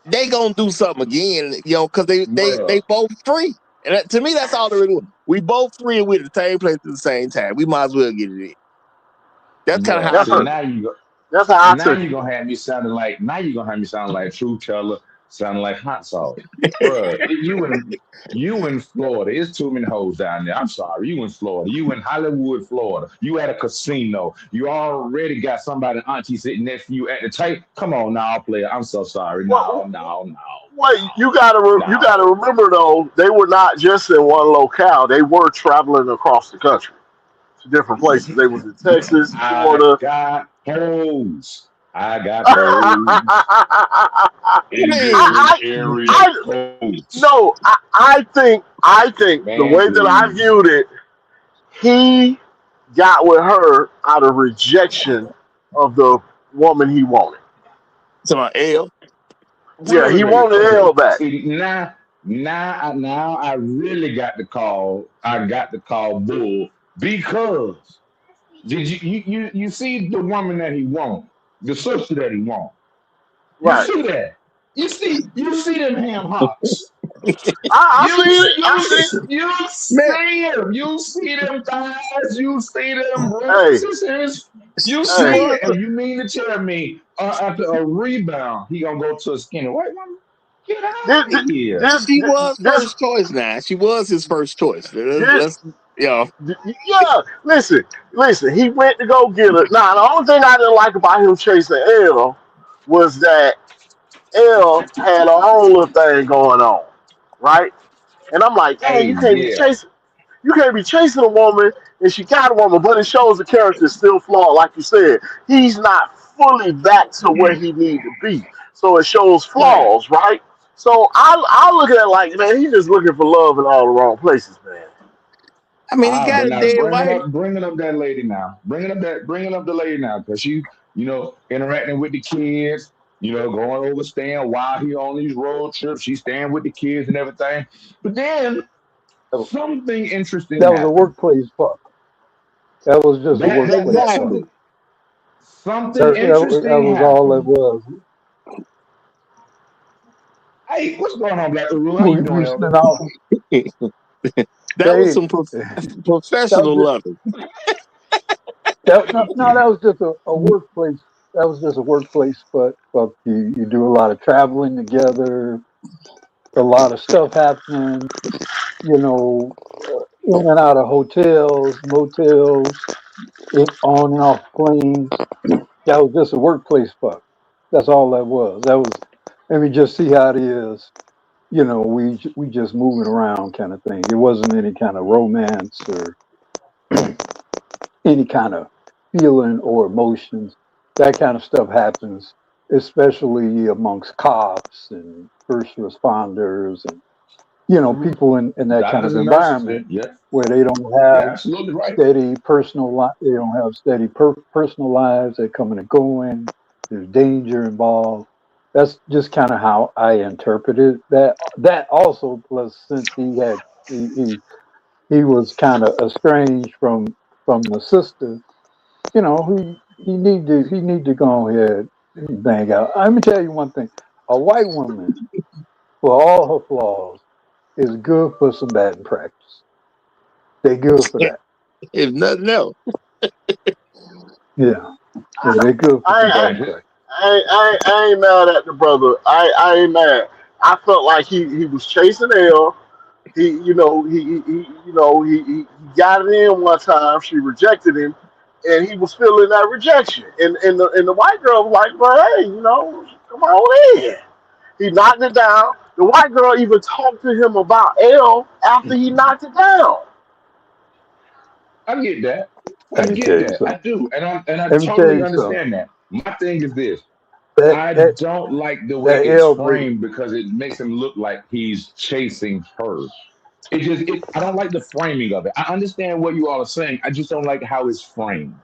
They gonna do something again, because they Bruh. both free. And to me, that's all there really was. We both free and we at the same place at the same time. We might as well get it in. That's kind of how Bruh. I That's See, took a it. that's how I now took you're it. gonna have me sounding like Truth Teller, sounding like hot sauce. Bruh, you in Florida. It's too many hoes down there. I'm sorry. You in Florida. You in Hollywood, Florida. You at a casino. You already got somebody auntie sitting next to you at the table. Come on now, player. I'm so sorry. No, Well, no, no, wait, you no, gotta remember though, they were not just in one locale. They were traveling across the country. different places. They was in Texas, I Florida. got hoes. I got hoes I, in different I, area I, codes. no, I think the Man, way that I please. viewed it, he got with her out of rejection of the woman he wanted. To my L. Wait, Yeah, wait, he wait. wanted Okay. L back. See, now I really got to call. I got to call bull because did you see the woman that he want, the sister that he want? You Right. see that? You see them ham hocks. I You see it. I see it. you Man, see them. You see them thighs. You see them Hey, breasts. You she see hey. was it, and you mean to tell me after a rebound he gonna go to a skinny white woman? Get This, out of here! she was this, first choice now. She was his first choice. this, Let's you know. yeah. Listen. He went to go get her. Now, the only thing I didn't like about him chasing L was that L had her own little thing going on, right? And I'm like, dang, Hey, yeah. you can't be chasing a woman and she got a woman, but it shows the character is still flawed, like you said. He's not fully back to where he need to be. So it shows Right. flaws, right? So I look at it like, man, he's just looking for love in all the wrong places, man. I mean, he got But a now dead wife. bringing up that lady now, bringing up the lady now, because she, interacting with the kids, going over, staying while he on these road trips. She's staying with the kids and everything. But then That something interesting that was a happened. workplace fuck. That was just a workplace That's fuck. Exactly. something That interesting was all it happened. was. Hey, what's going on, Black Rule? How you We doing, spent Elder? all That was they some that was professional just, loving. no, that was just a workplace. That was just a workplace fuck. You do a lot of traveling together, a lot of stuff happening. You know, in and out of hotels, motels, on and off planes. That was just a workplace fuck. That's all that was. That was. Let me just see how it is. We just moving around kind of thing. It wasn't any kind of romance or any kind of feeling or emotions. That kind of stuff happens, especially amongst cops and first responders and Mhm. people in that kind Doctors of and nurses, environment yeah, where they don't yeah, have absolutely right. steady they don't have steady personal lives. They're coming and going. There's danger involved. That's just kind of how I interpreted that. That also, plus since he was kind of estranged from the sister, he need to go ahead and bang out. Let me tell you one thing: a white woman, for all her flaws, is good for some batting practice. They good for that. If nothing else. Yeah, yeah, they good for some I, batting Okay. practice. I ain't mad at the brother. I ain't mad. I felt like he was chasing L. He got it in one time. She rejected him, and he was feeling that rejection. And the white girl was like, "Well, hey, come on in." He knocked it down. The white girl even talked to him about L after he knocked it down. I get that. I Let me get tell you that. I something. do, and I Let me tell totally you something. understand that. My thing is this: That I that don't like the way that it's L baby. framed because it makes him look like he's chasing her. I don't like the framing of it. I understand what you all are saying. I just don't like how it's framed.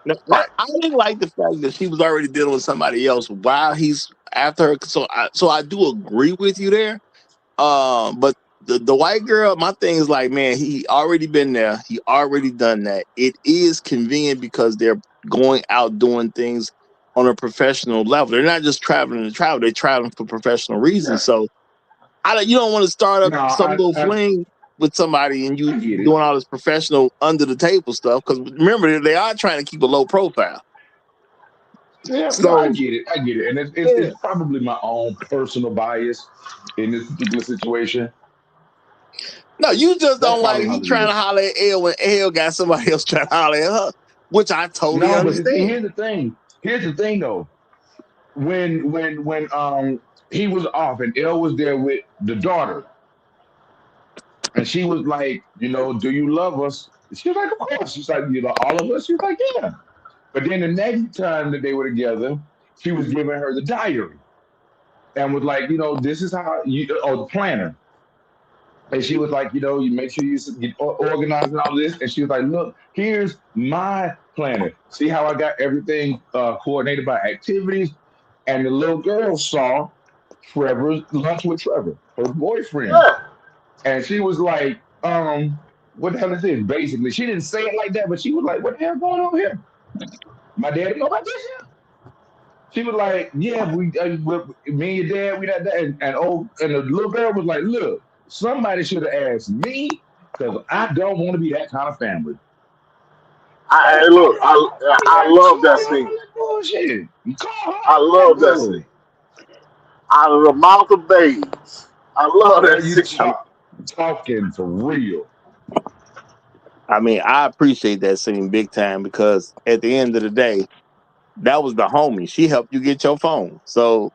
No, I didn't like the fact that she was already dealing with somebody else while he's after her. So I do agree with you there. But the white girl, my thing is like, man, he already been there. He already done that. It is convenient because they're going out doing things on a professional level. They're not just traveling to travel. They're traveling for professional reasons. So you don't want to start up No, some little fling with somebody and you I get it. doing all this professional under the table stuff. Because remember, they are trying to keep a low profile. Yeah, no, I So get it. I get it, and yeah. it's probably my own personal bias in this particular situation. No, you just That's don't probably like how he it trying to is. holler at L when L got somebody else trying to holler at her, which I totally No, but see, understand. here's the thing. Here's the thing, though. When he was off and Elle was there with the daughter, and she was like, do you love us? She was like, of course. She's like, all of us. She was like, yeah. But then the next time that they were together, she was giving her the diary and was like, this is how the planner. And she was like, you make sure you get organized and all this. And she was like, look, here's my planner. See how I got everything coordinated by activities? And the little girl saw Trevor's lunch with Trevor, her boyfriend. Yeah. And she was like, what the hell is this? Basically, she didn't say it like that, but she was like, what the hell going on here? My dad know about this here? She was like, yeah, me and your dad, we that, and the little girl was like, look, somebody should have asked me because I don't want to be that kind of family. Hey, look, I love that scene. Bullshit. I love that scene. Out of the mouth of babes. I love that scene. Talking for real. I mean, I appreciate that scene big time because at the end of the day, that was the homie. She helped you get your phone. So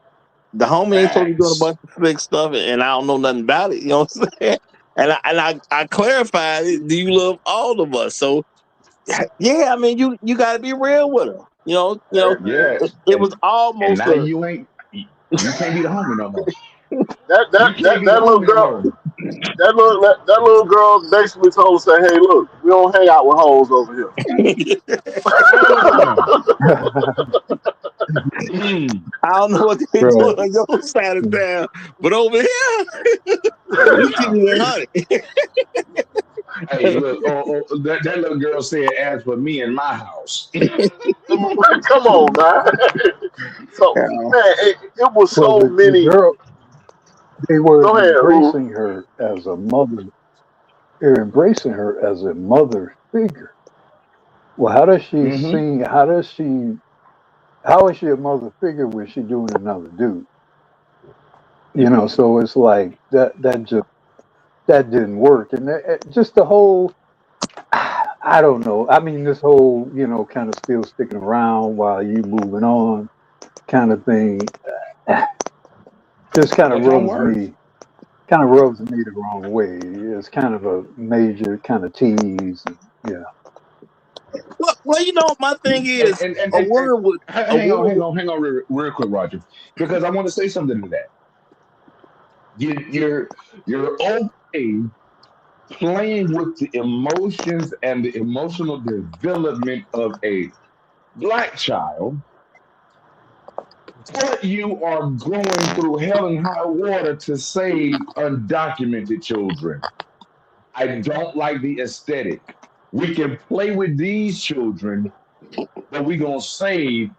the homie ain't supposed to be doing a bunch of slick stuff and I don't know nothing about it. You know what I'm saying? And I clarified it. Do you love all of us? So yeah, I mean, you got to be real with her. Yeah. It was almost. And now you can't be the homie no more. That little girl. That little girl basically told us, "Say, hey, look, we don't hang out with hoes over here." I don't know what they're doing on your side of town, but over here, we keep it 100. Hey, look, that little girl said, "As for me and my house." Come on, man. So, man, it was so many. They were embracing her as a mother. They're embracing her as a mother figure. Well, how does she sing? How is she a mother figure when she's doing another dude? So it's like that didn't work, and just the whole. I don't know. I mean, this whole kind of still sticking around while you moving on, kind of thing. Just kind of rubs me the wrong way. It's kind of a major kind of tease. Yeah. Well, my thing is hang on real quick, Roger, because I want to say something to that. You're okay playing with the emotions and the emotional development of a black child. But you are going through hell and high water to save undocumented children. I don't like the aesthetic. We can play with these children, but we're going to save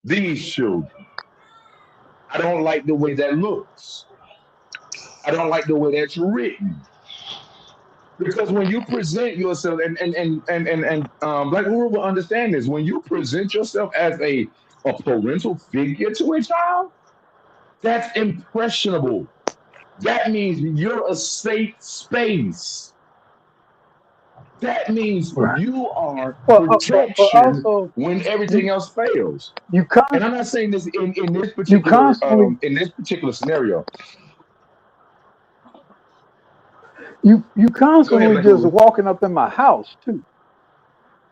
these children. I don't like the way that looks. I don't like the way that's written. Because when you present yourself, and Black World will understand this, when you present yourself as a parental figure to a child, that's impressionable. That means you're a safe space. That means you are protection when everything else fails. And I'm not saying this in this particular scenario. You constantly just walking up in my house too.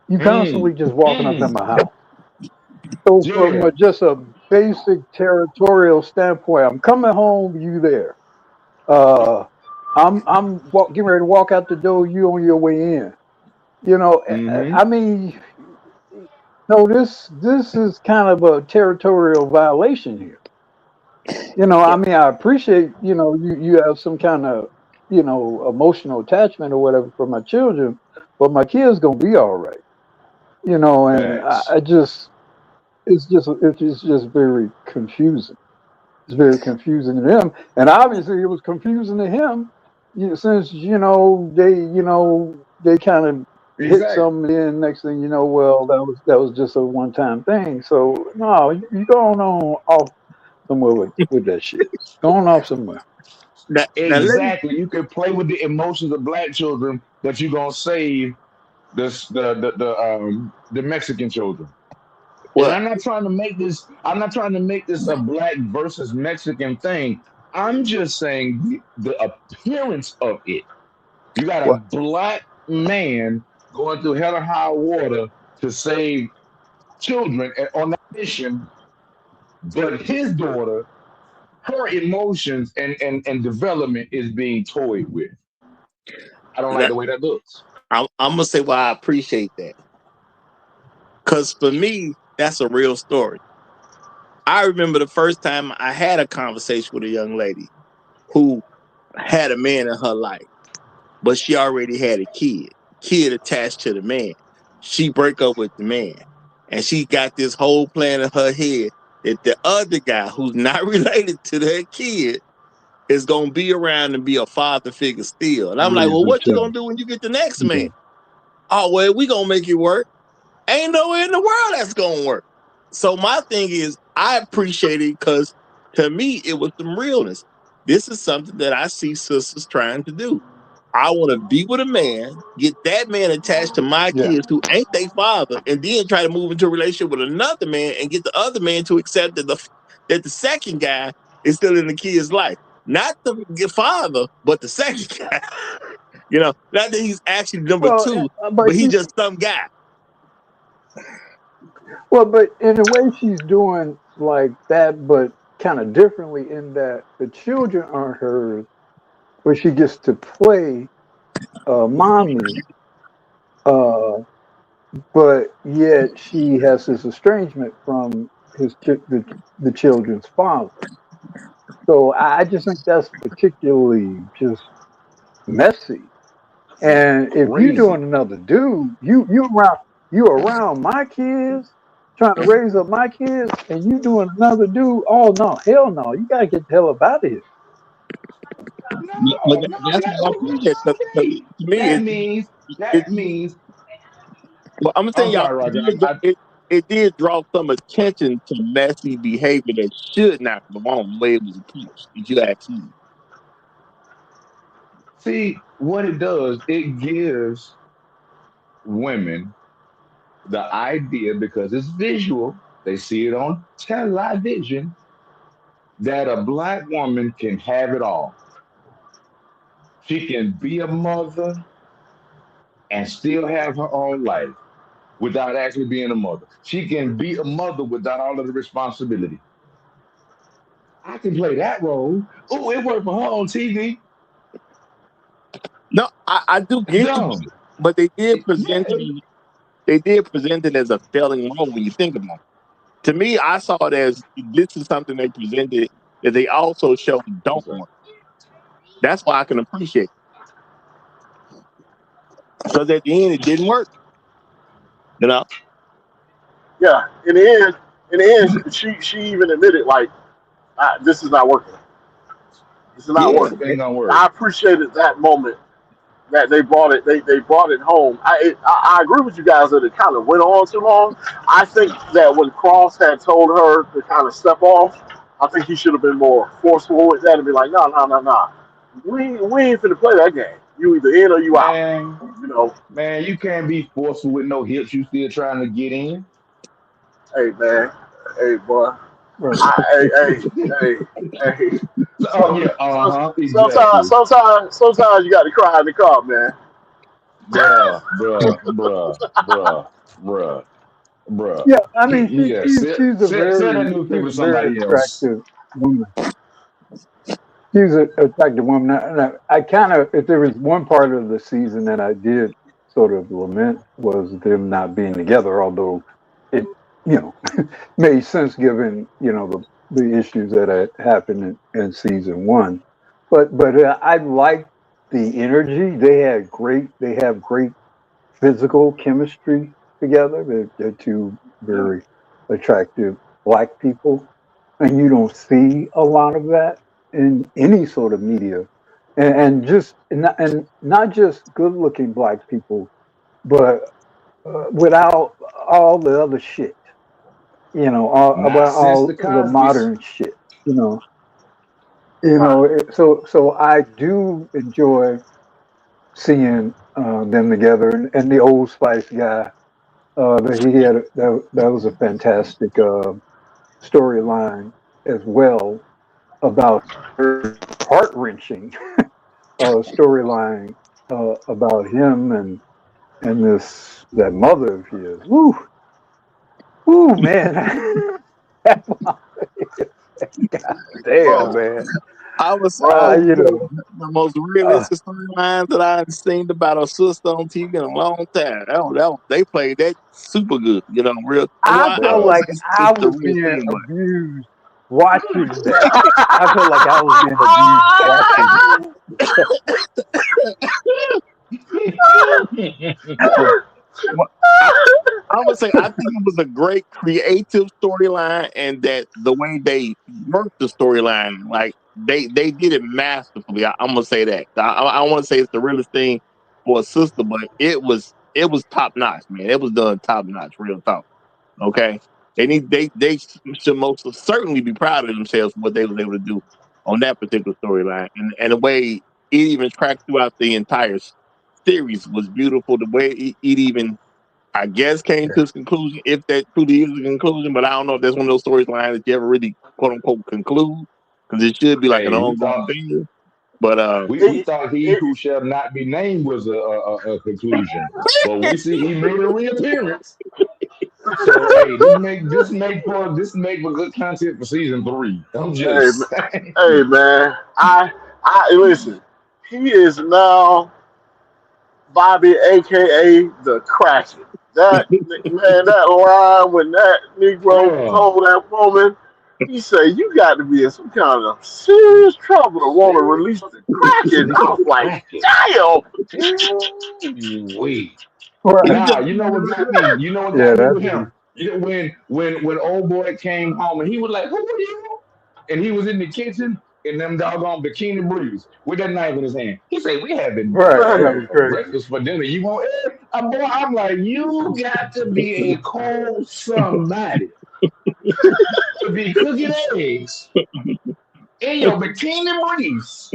You constantly just walking up in my house. So from just a basic territorial standpoint, I'm coming home, you there. I'm getting ready to walk out the door, you on your way in. I mean, no, this is kind of a territorial violation here. I mean, I appreciate, you have some kind of, emotional attachment or whatever for my children, but my kids gonna be all right. And it's just very confusing. It's very confusing to them, and obviously it was confusing to him, since they kind of hit something in. Next thing you know, well, that was just a one-time thing. So no, you going on off somewhere with that shit. Going off somewhere. Exactly. You can play with the emotions of black children, but you're gonna save the Mexican children. Well, and I'm not trying to make this a black versus Mexican thing. I'm just saying the appearance of it. You got a black man going through hell and high water to save children on that mission, but his daughter, her emotions and development is being toyed with. I don't like That- the way that looks. I'm gonna say why I appreciate that. Cause for me, that's a real story. I remember the first time I had a conversation with a young lady who had a man in her life, but she already had a kid attached to the man. She break up with the man, and she got this whole plan in her head that the other guy, who's not related to that kid, is gonna be around and be a father figure still. And I'm like, well, what you gonna do when you get the next man? Oh, well, we gonna make it work. Ain't nowhere in the world that's gonna work. So my thing is, I appreciate it because to me, it was some realness. This is something that I see sisters trying to do. I want to be with a man, get that man attached to my kids who ain't their father, and then try to move into a relationship with another man and get the other man to accept that the second guy is still in the kid's life. Not the father, but the second guy. Not that he's actually number two, but he's just some guy. Well, but in a way, she's doing like that, but kind of differently in that the children aren't hers, but she gets to play mommy, but yet she has this estrangement from the children's father. So I just think that's particularly just messy. And if you're doing another dude, you around my kids, trying to raise up my kids, and you doing another dude, oh no, hell no, you gotta get the hell up out of here. That means. Well, I'm gonna tell y'all, it did draw some attention to messy behavior that should not go on the way it was approached. Did you ask me? See, what it does, it gives women the idea, because it's visual, they see it on television, that a black woman can have it all. She can be a mother and still have her own life without actually being a mother. She can be a mother without all of the responsibility. I can play that role. Oh, it worked for her on TV. No, I do get you, but they did present it as a failing role when you think about it. To me, I saw it as this is something they presented that they also showed don't work. That's why I can appreciate it. Because at the end, it didn't work. Yeah, in the end, she even admitted like, this is not working. This is not working. Ain't gonna work. I appreciated that moment that they brought it. They brought it home. I agree with you guys that it kind of went on too long. I think that when Cross had told her to kind of step off, I think he should have been more forceful with that and be like, no. We ain't finna play that game. You either in or you out. Man, you can't be forceful with no hips. You still trying to get in. Hey man, hey boy. Right. Hey. Oh yeah, exactly. Sometimes you got to cry in the car, man. Bruh. Yeah, I mean, she's a very attractive woman. She's an attractive woman. I kind of, if there was one part of the season that I did sort of lament, was them not being together, although it, made sense given, the issues that had happened in season one. But I liked the energy. They have great physical chemistry together. They're two very attractive black people, and you don't see a lot of that in any sort of media, and not just good-looking black people, but without all the other shit, about all the modern shit, So I do enjoy seeing them together, and the Old Spice guy that he had, that was a fantastic storyline as well, about her heart-wrenching storyline about him and and that mother of his. Woo, man. God damn, man. I was You know, the most realistic storylines that I've seen about a sister on TV in a long time. They played that super good, you know, real. I Well, felt won't like say I it's the was real being thing, but abused watching that. I felt like I was being abused watching I would say I think it was a great creative storyline, and that the way they worked the storyline, like they did it masterfully. I'm gonna say that. I want to say it's the realest thing for a sister, but it was top notch, man. It was done top notch, real talk. Okay, they should most certainly be proud of themselves for what they was able to do on that particular storyline, and the way it even tracked throughout the entire series was beautiful. The way it even, I guess, came to its conclusion, if that truly is a conclusion. But I don't know if that's one of those storylines that you ever really quote unquote conclude, because it should be like an Hey, ongoing thing. But we thought he who shall not be named was a conclusion, but we see he made a reappearance. So hey, this make for good content for season 3. I'm just saying. Hey man, I listen. He is now Bobby, aka the Kraken. That man, that line when that Negro told that woman, he said, "You got to be in some kind of serious trouble to want to release the Kraken." I was like, "Damn!" Wait. right. Nah, you know what got me? You know what Yeah, got me that's with him? You know, when old boy came home and he was like, "Who are you?" And he was in the kitchen in them doggone bikini briefs with that knife in his hand. He said, "We having right. That was crazy. breakfast for dinner. You want it?" I'm like, you got to be a cold somebody to be cooking eggs in your bikini briefs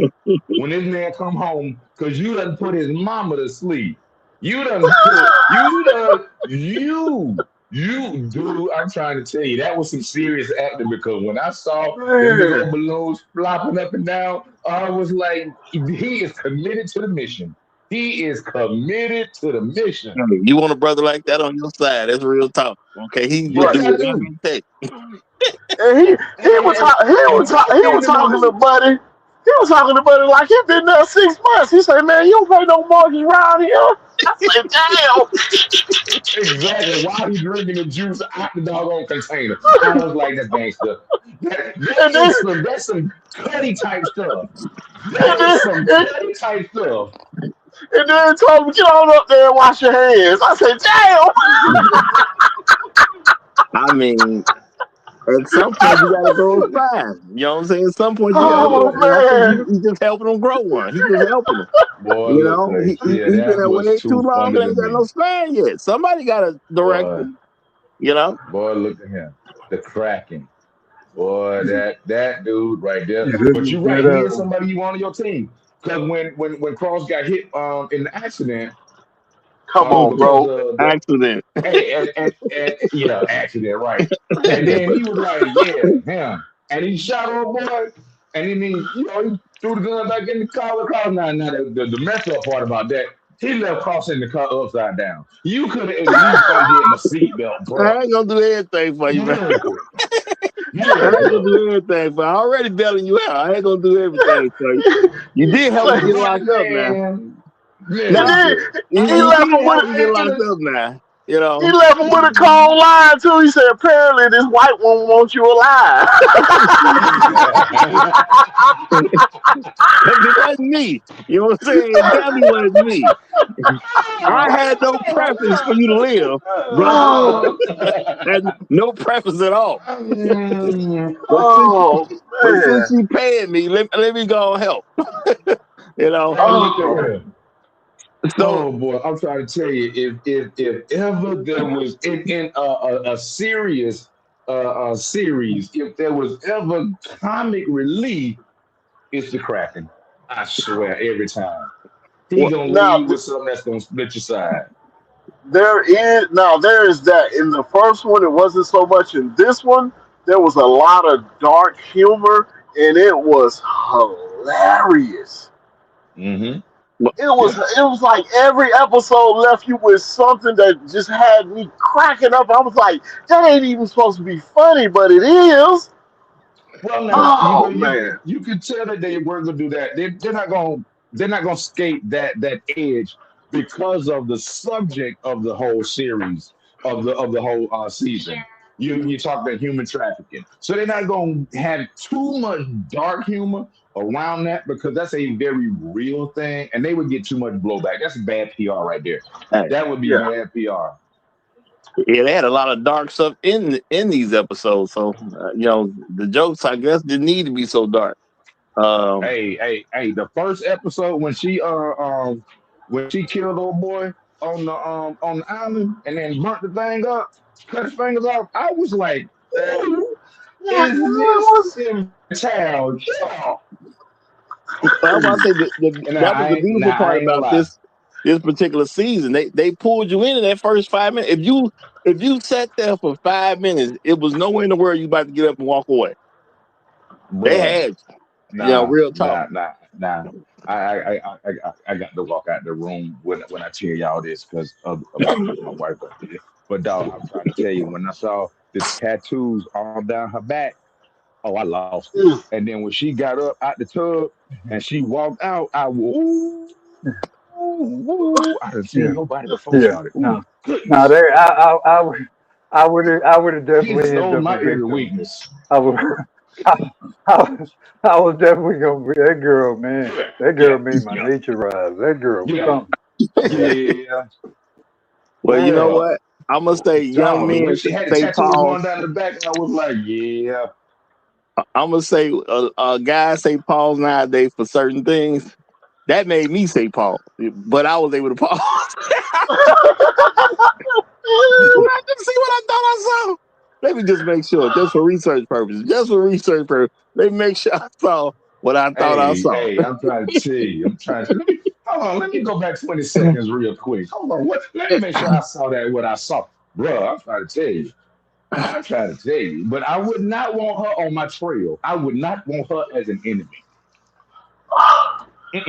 when this man come home because you done put his mama to sleep. You done put you dude, I'm trying to tell you, that was some serious acting, because when I saw them big old Man. balloons flopping up and down, I was like, he is committed to the mission. He is committed to the mission. you want a brother like that on your side? That's real talk. Okay, he would Yes, do I whatever do. it takes. And he was And talking to Buddy. He was talking to Buddy like he been there 6 months. He said, "Man, you don't pay no mortgage around here." I said, "Damn." exactly. While he drinking the juice out the doggone container, I was like, "That's gangster. And then, That's some cutty type stuff. and That is then, some and, cutty type stuff." and then told him, "Get on up there and wash your hands." I said, "Damn." I mean, at some point you gotta go outside. You know what I'm saying? At some point you gotta Oh go. And I think man. he's just helping him grow one. He's just helping him. Boy, You look, know, like, yeah, he's been that there was way too too long funny and to ain't got no me. span yet. Somebody gotta direct Boy, him. You know, boy, look at him, the Kraken. Boy, that dude right there. Yeah, this But is you're right. He is that. somebody you want on your team. Because when Cross got hit in the accident, Come on, because bro. of the accident. and yeah, accident, right. And then he was like, yeah, him. And he shot old boy, and then he threw the gun back in the car with Cross. Now the messed up part about that, he left Cross in the car upside down. You could have at least undid my seatbelt, bro. I ain't gonna do anything for you, man. Miracle. I ain't gonna Miracle. do anything for you. I'm already bailing you out. I ain't gonna do everything for you. You did help me get locked up now. Man. And Now, then you he left did him help with me get locked up now. You know. he left him with a cold line too. He said, "Apparently, this white one wants you alive." It wasn't me. You know what I'm saying? It definitely wasn't me. I had no preference for you to live, brother. Oh, Had no preference at all. oh But man. since you paying me, let me go and help. You know. Man, look at Oh, him. So Oh boy, I'm trying to tell you, if ever there was in a serious series, if there was ever comic relief, it's the Kraken. I swear, every time he what? gonna now leave with something that's gonna split your side. there is that. In the first one, it wasn't so much. In this one, there was a lot of dark humor, and it was hilarious. Mm-hmm. Well, it was like every episode left you with something that just had me cracking up. I was like, that ain't even supposed to be funny, but it is. Well, now Oh man. you could tell that they were gonna do that. They're not gonna skate that edge because of the subject of the whole series of the whole season. You talk about human trafficking, so they're not gonna have too much dark humor around that because that's a very real thing, and they would get too much blowback. That's bad PR right there. hey, That would be Yeah. bad PR. yeah, they had a lot of dark stuff in these episodes. So the jokes, I guess, didn't need to be so dark. Hey! The first episode when she killed old boy on the island and then burnt the thing up, cut his fingers off. I was like, "Who What is this in town?" But I want to say And that was the beautiful I part ain't gonna about lie. this particular season. They pulled you in that first 5 minutes. If you sat there for 5 minutes, it was nowhere in the world you about to get up and walk away. They Bruh, had nah, real talk. nah. I got to walk out the room when I tell y'all this because of my wife. But dog, I'm trying to tell you, when I saw the tattoos all down her back, oh, I lost it. Mm. And then when she got up out the tub and she walked out, I didn't see Yeah. nobody before Yeah. started. No. Ooh, goodness. No, I would have He definitely ended stole up my a every victim. weakness. I would. I was definitely gonna be that girl, man. That girl made my nature rise. That girl was Yeah. something. Yeah. Well, you know Bruh. what? I'm gonna say young Dog, when men she had the say tattoos going pause. down the back, I was like, yeah. I'm gonna say guys say pause nowadays for certain things. That made me say pause, but I was able to pause. I didn't see what I thought I saw. Let me just make sure, just for research purposes. Let me make sure I saw what I thought I saw. Hey, I'm trying to tell you. Hold on, let me go back 20 seconds real quick. Hold on, let me make sure I saw what I saw. Bruh, I'm trying to tell you. But I would not want her on my trail. I would not want her as an enemy.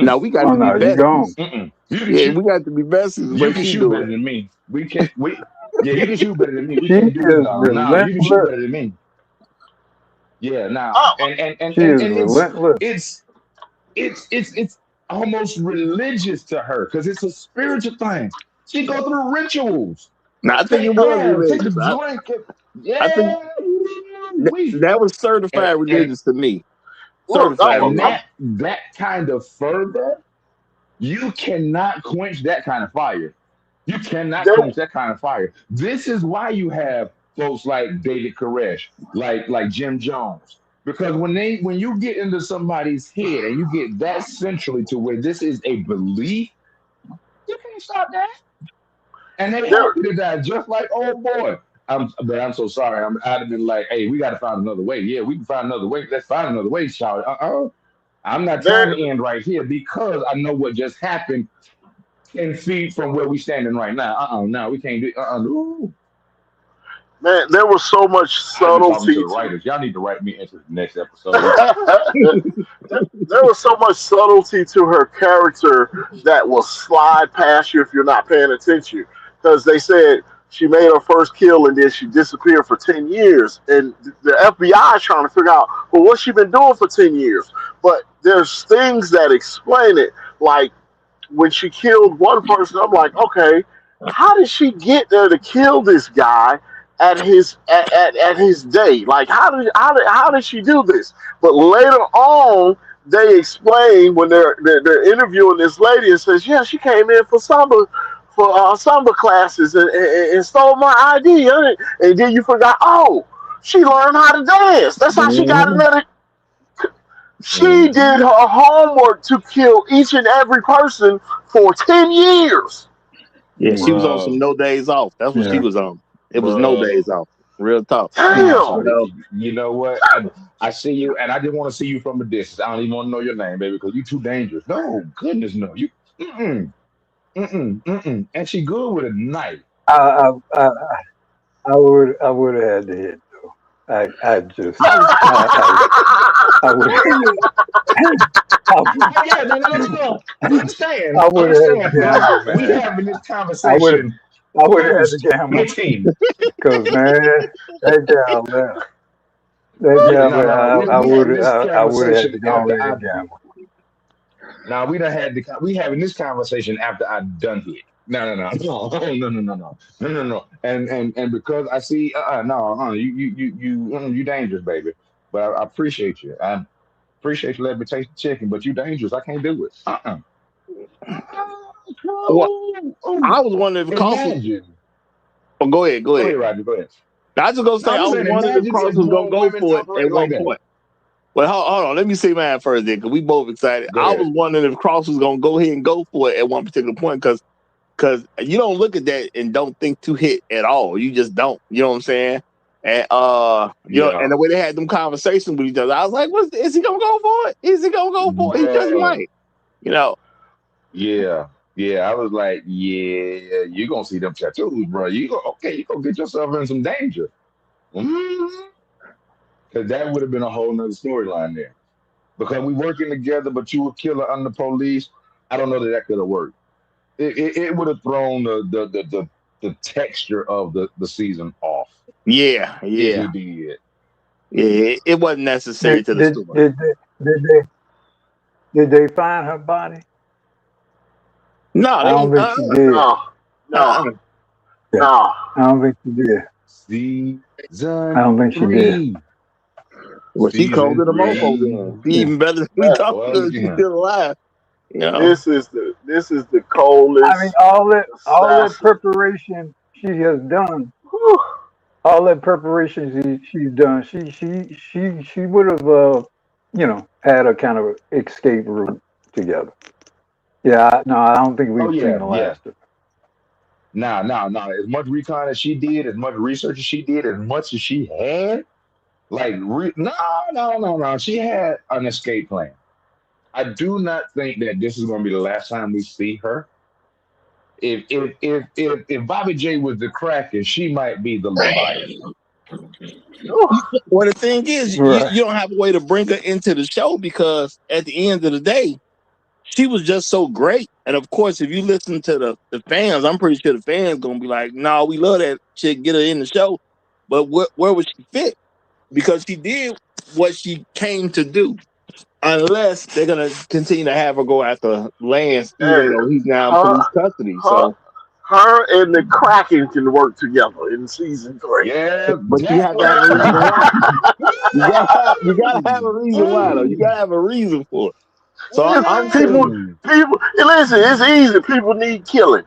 Now we got Oh to no, be you best. gone. Yeah, we got to be best. You can shoot better than me. You can shoot better than me. We She can't do is this now. No, you can shoot relentless. better than me. Yeah, now Oh, and She is it's relentless. it's almost religious to her because it's a spiritual thing. She go through rituals. Now I think it Take was take a religious. drink. I think that was certified And, religious to me. look, Certified and religious. that kind of fervor, you cannot quench that kind of fire. You cannot there, quench that kind of fire. This is why you have folks like David Koresh, like Jim Jones. Because when you get into somebody's head and you get that centrally to where this is a belief, you can't stop that. And they there, happy to die just like old boy. But I'm so sorry. I'd have been like, hey, we got to find another way. Yeah, we can find another way. Let's find another way, shout. I'm not trying there, to end right here because I know what just happened 10 feet from where we standing right now. No, we can't do. No. man, there was so much I'll be talking to subtlety. the writers. Y'all need to write me into the next episode. There was so much subtlety to her character that will slide past you if you're not paying attention. Because they said she made her first kill and then she disappeared for 10 years. And the FBI is trying to figure out, well, what's she been doing for 10 years? But there's things that explain it. Like when she killed one person, I'm like, okay, how did she get there to kill this guy at his day? Like how did she do this? But later on, they explain when they're interviewing this lady and says, yeah, she came in for samba classes and stole my ID, and then you forgot, oh, she learned how to dance. That's how she got another. She did her homework to kill each and every person for 10 years. Yeah, she was on Bro. some no days off. That's what she Yeah. was on. It was no Bro. days off. Real talk. Damn. You know what? I see you, and I didn't want to see you from a distance. I don't even want to know your name, baby, because you too dangerous. No, goodness, no. You, and she good with a knife. I would have had to hit though. I just I would. Yeah, no. Understand, I would have had to gamble, We man. having this I would have conversation had to post gamble 18. because man, that gal there, No. I We would having this have had conversation to go after ahead I. and gamble. Now we having this conversation after I done hit. No. And because I see, you dangerous, baby. But I appreciate you. I appreciate you letting me taste the chicken, but you dangerous. I can't do it. Well, I was wondering if Cross was. Imagine. Oh, go ahead. Go ahead, Roger. Go ahead. I was just gonna say No, I'm I was saying, wondering if imagine Cross if was gonna grown go women for it operate at like one that. point. Well, hold on. Let me see mine first, then, because we both excited. Go I ahead. was wondering if Cross was gonna go ahead and go for it at one particular point, because you don't look at that and don't think to hit at all. You just don't. You know what I'm saying? And Yeah. and the way they had them conversations with each other, I was like, is he gonna go for it? Is he gonna go for it? He just Bruh. might. You know. Yeah. I was like, yeah, you gonna see them tattoos, bro. You gonna get yourself in some danger. Because that would have been a whole nother storyline there. Because we working together, but you a killer under police. I don't know that could have worked. It would have thrown the texture of the season off. Yeah. If he did. Yeah, it wasn't necessary to the story. Did they find her body? No, I don't think she did. No. I don't think she did. Season I don't think she did. 3. Well, she Season called it a 3. mofo then. She even better than we Yeah. talked Well, to. She's yeah. still alive. You know. This is the coldest. I mean, all that assassin. preparation she has done, Whew. all that preparation she's done, she would have, had a kind of escape route together. Yeah, I don't think we've seen the last of it. No. As much recon as she did, as much research as she did, as much as she had, like, no. She had an escape plan. I do not think that this is going to be the last time we see her. If Bobby J was the Kraken, she might be the Leviathan. Well, the thing is, Right. you don't have a way to bring her into the show because at the end of the day, she was just so great. And of course, if you listen to the fans, I'm pretty sure the fans gonna be like, "No, we love that chick. Get her in the show." But where would she fit? Because she did what she came to do. Unless they're gonna continue to have her go after Lance, even though he's now in police custody. So her and the Kraken can work together in season 3. Yeah, but you have to have a reason why. You gotta have a reason why, though. You gotta have a reason for it. So I'm people. Listen, it's easy. People need killing.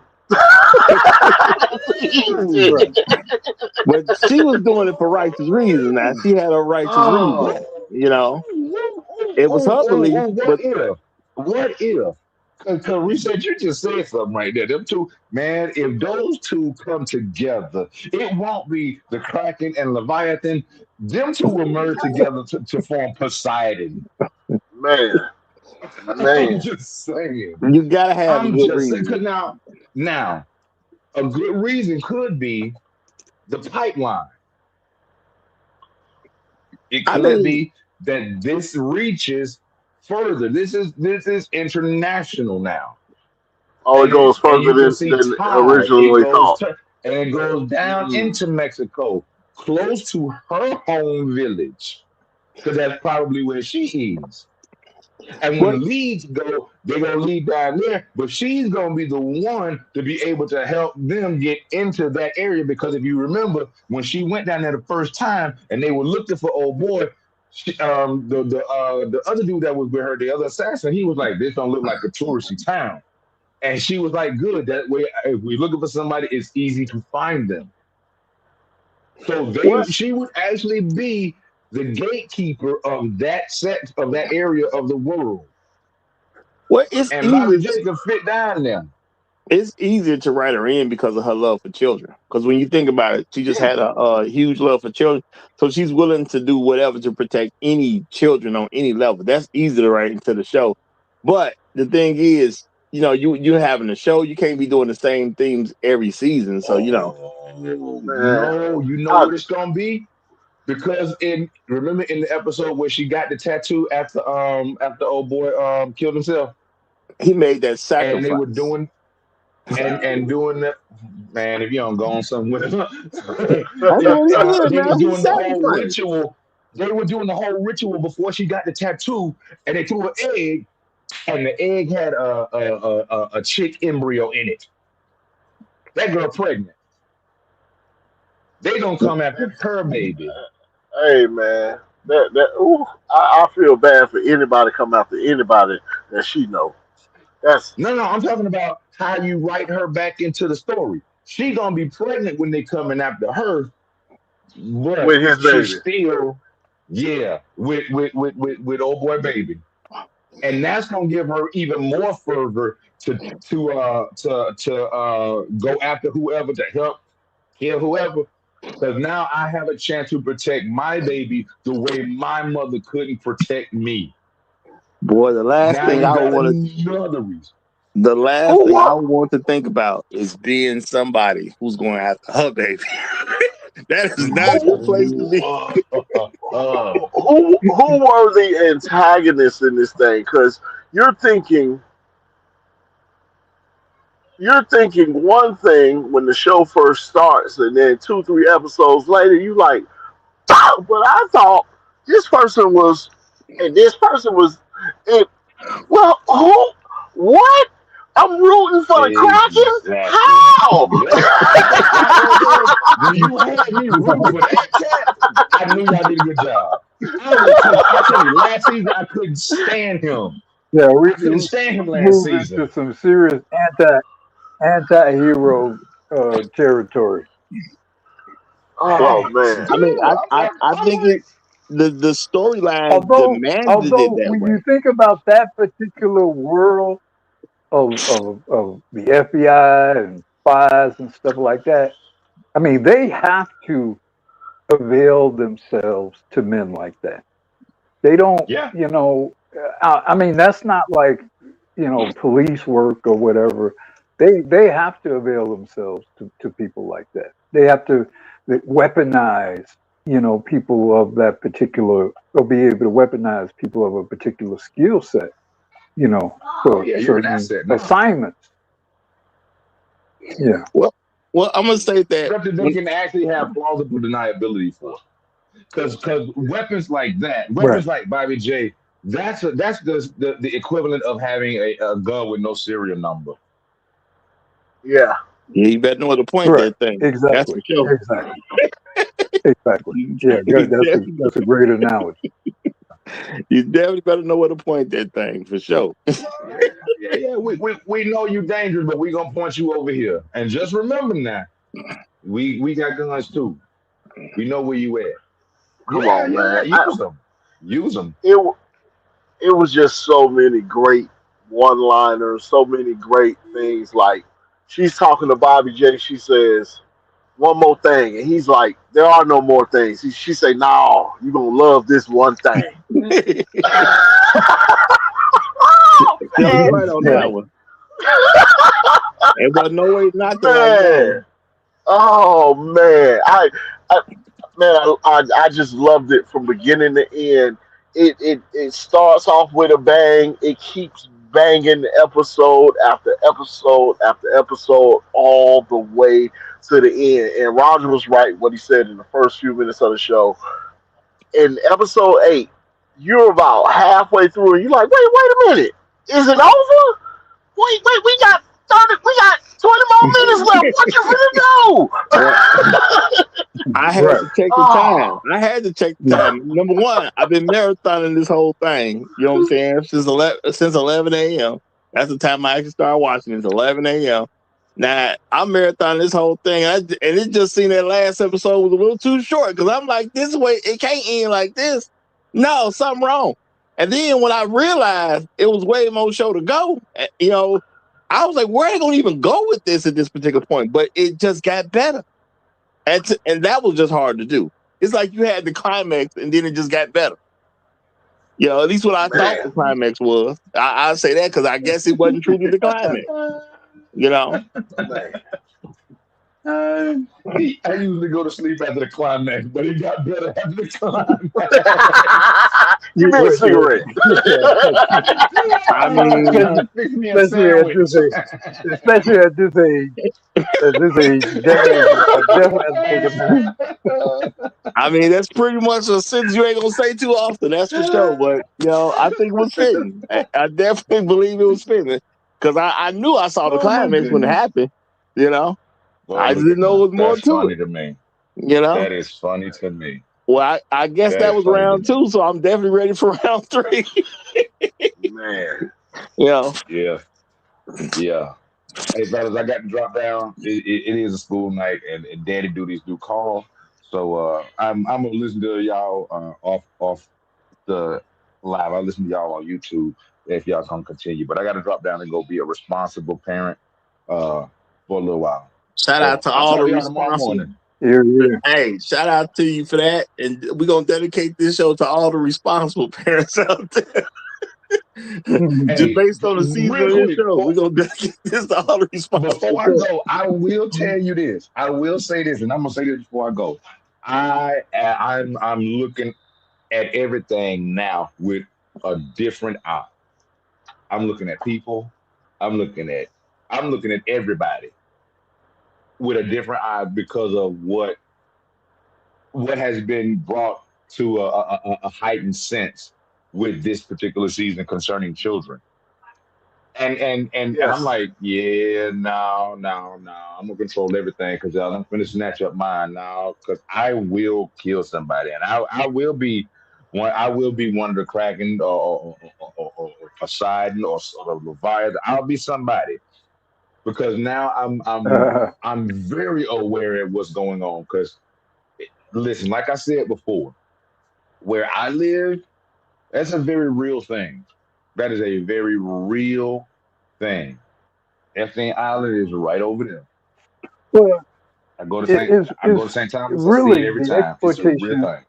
But she was doing it for righteous reasons. Now she had a righteous reason. You know, it was her belief. What if? Because research, you just said something right there. Them two, man, if those two come together, it won't be the Kraken and Leviathan. Them two will merge together to form Poseidon. Man. I'm just saying. You gotta have a good reason. Saying, now, a good reason could be the pipeline. It could be that this reaches further. This is international now. Oh, it goes further than originally thought. And it goes down into Mexico, close to her home village, because that's probably where she is. And when the leads go, they're going to lead down there, but she's going to be the one to be able to help them get into that area. Because if you remember, when she went down there the first time and they were looking for old boy, the other dude that was with her, the other assassin, he was like, "This don't look like a touristy town." And she was like, "Good, that way if we're looking for somebody, it's easy to find them." So she would actually be the gatekeeper of that area of the world. Well, it's and Bobby J can fit down there. It's easier to write her in because of her love for children. Because when you think about it, she just had a huge love for children. So she's willing to do whatever to protect any children on any level. That's easy to write into the show. But the thing is, you're having a show. You can't be doing the same themes every season. So, No, you know what it's going to be? Because remember in the episode where she got the tattoo after old boy killed himself, He made that and they were sacrifice. doing and doing that. Man, if you don't go on somewhere, That's what he did, they were man. He doing the whole sacrificed. ritual. They were doing the whole ritual before she got the tattoo, and they threw an egg, and the egg had a chick embryo in it. That girl pregnant. They gonna come after her baby. Hey man, I feel bad for anybody coming after anybody that she know. That's No, I'm talking about how you write her back into the story. She gonna be pregnant when they coming after her, but with his she's baby. still, yeah, with old boy baby, and that's gonna give her even more fervor to go after whoever, to help kill whoever. Because now I have a chance to protect my baby the way my mother couldn't protect me. Boy, the last Now thing you I got want another reason. the last thing I want to think about is being somebody who's going after her baby. That is not a good place to be. Who were the antagonists in this thing? Because you're thinking one thing when the show first starts, and then 2-3 episodes later, you like, but I thought this person was, and this person was. It, well, who? What? I'm rooting for the Kraken. How? When you had me rooting for that cat, I knew y'all did a good job. I tell you, last season I couldn't stand him. Yeah, I couldn't stand him last moved season. into some serious anti-hero territory. Oh man! I mean, I think the storyline demanded Although it that when way. you think about that particular world of the FBI and spies and stuff like that, I mean, they have to avail themselves to men like that. They don't, Yeah. I mean, that's not like, police work or whatever. They have to avail themselves to people like that. They have to weaponize, people of that particular, or be able to weaponize people of a particular skill set, for you're an asset certain now. assignments. Yeah. Well, I'm gonna say that Something they can actually have plausible deniability for. Because weapons like that, weapons like Bobby J, that's the equivalent of having a gun with no serial number. Yeah. you better know where to point that thing. That's Exactly. for sure. Exactly. Yeah, that's a great analogy. You definitely better know where to point that thing for sure. Yeah. We know you dangerous, but we gonna point you over here. And just remember now, we got guns too. We know where you at. Come on, man. Use them. It was just so many great one-liners, so many great things. Like she's talking to Bobby J. She says, "One more thing," and he's like, "There are no more things." She say, "No, you gonna love this one thing." Yeah, right on that one. But no way not to Man. Oh man, I just loved it from beginning to end. It starts off with a bang. It keeps banging episode after episode after episode all the way to the end. And Roger was right what he said in the first few minutes of the show. In episode 8, you're about halfway through, and you're like, wait a minute, is it over? Wait, we got 20 more minutes left. What you finna do? I had to check the time. I had to check the time. Number one, I've been marathoning this whole thing. You know what I'm saying? Since 11 a.m. That's the time I actually started watching. It's 11 a.m. Now I'm marathoning this whole thing, and it just seemed that last episode was a little too short because I'm like, this way it can't end like this. No, something wrong. And then when I realized it was way more show to go, I was like, where are they gonna even go with this at this particular point? But it just got better. And that was just hard to do. It's like you had the climax and then it just got better. At least what I thought the climax was. I say that because I guess it wasn't truly the climax. I usually go to sleep after the climax, but it got better after the climax. Give me a Wait, cigarette. I mean, Fix me a especially at sandwich. this age. Especially at this age. At this age, definitely has to take a nap. I mean, that's pretty much a sentence you ain't gonna say too often. That's for sure. But I think it was fitting. I definitely believe it was fitting because I knew I saw the Oh my climax when it goodness. happened. Well, I look didn't at know that. it was more That's to funny it. to me. You know. That is funny to me. Well, I guess That that is was funny to round me. 2, so I'm definitely ready for round 3. Man. Yeah. Yeah. Yeah. Hey, fellas, I got to drop down. It is a school night, and daddy duties do call. So I'm gonna listen to y'all off the live. I listen to y'all on YouTube if y'all can continue. But I got to drop down and go be a responsible parent for a little while. Shout So out to I'll all talk the to y'all tomorrow responsible. morning. Here. Hey, shout out to you for that, and we're gonna dedicate this show to all the responsible parents out there. Just Hey, based on the season real of this quick, show, we're gonna dedicate this to all the responsible before I parents. go, I will tell you this. I will say this, and I'm gonna say this before I go. I'm looking at everything now with a different eye. I'm looking at people. I'm looking at everybody with a different eye because of what has been brought to a heightened sense with this particular season concerning children. And I'm Yes. like, yeah, no, I'm gonna control everything because I'm gonna snatch up mine now because I will kill somebody and I will be one. I will be one of the Kraken or Poseidon or Leviathan. I'll be somebody because now I'm very aware of what's going on. Because listen, like I said before, where I live, that's a very real thing. That is a very real thing. Epstein Island is right over there. Well, I go to it's St. Thomas. I see it really every the time. It's a real exploitation thing.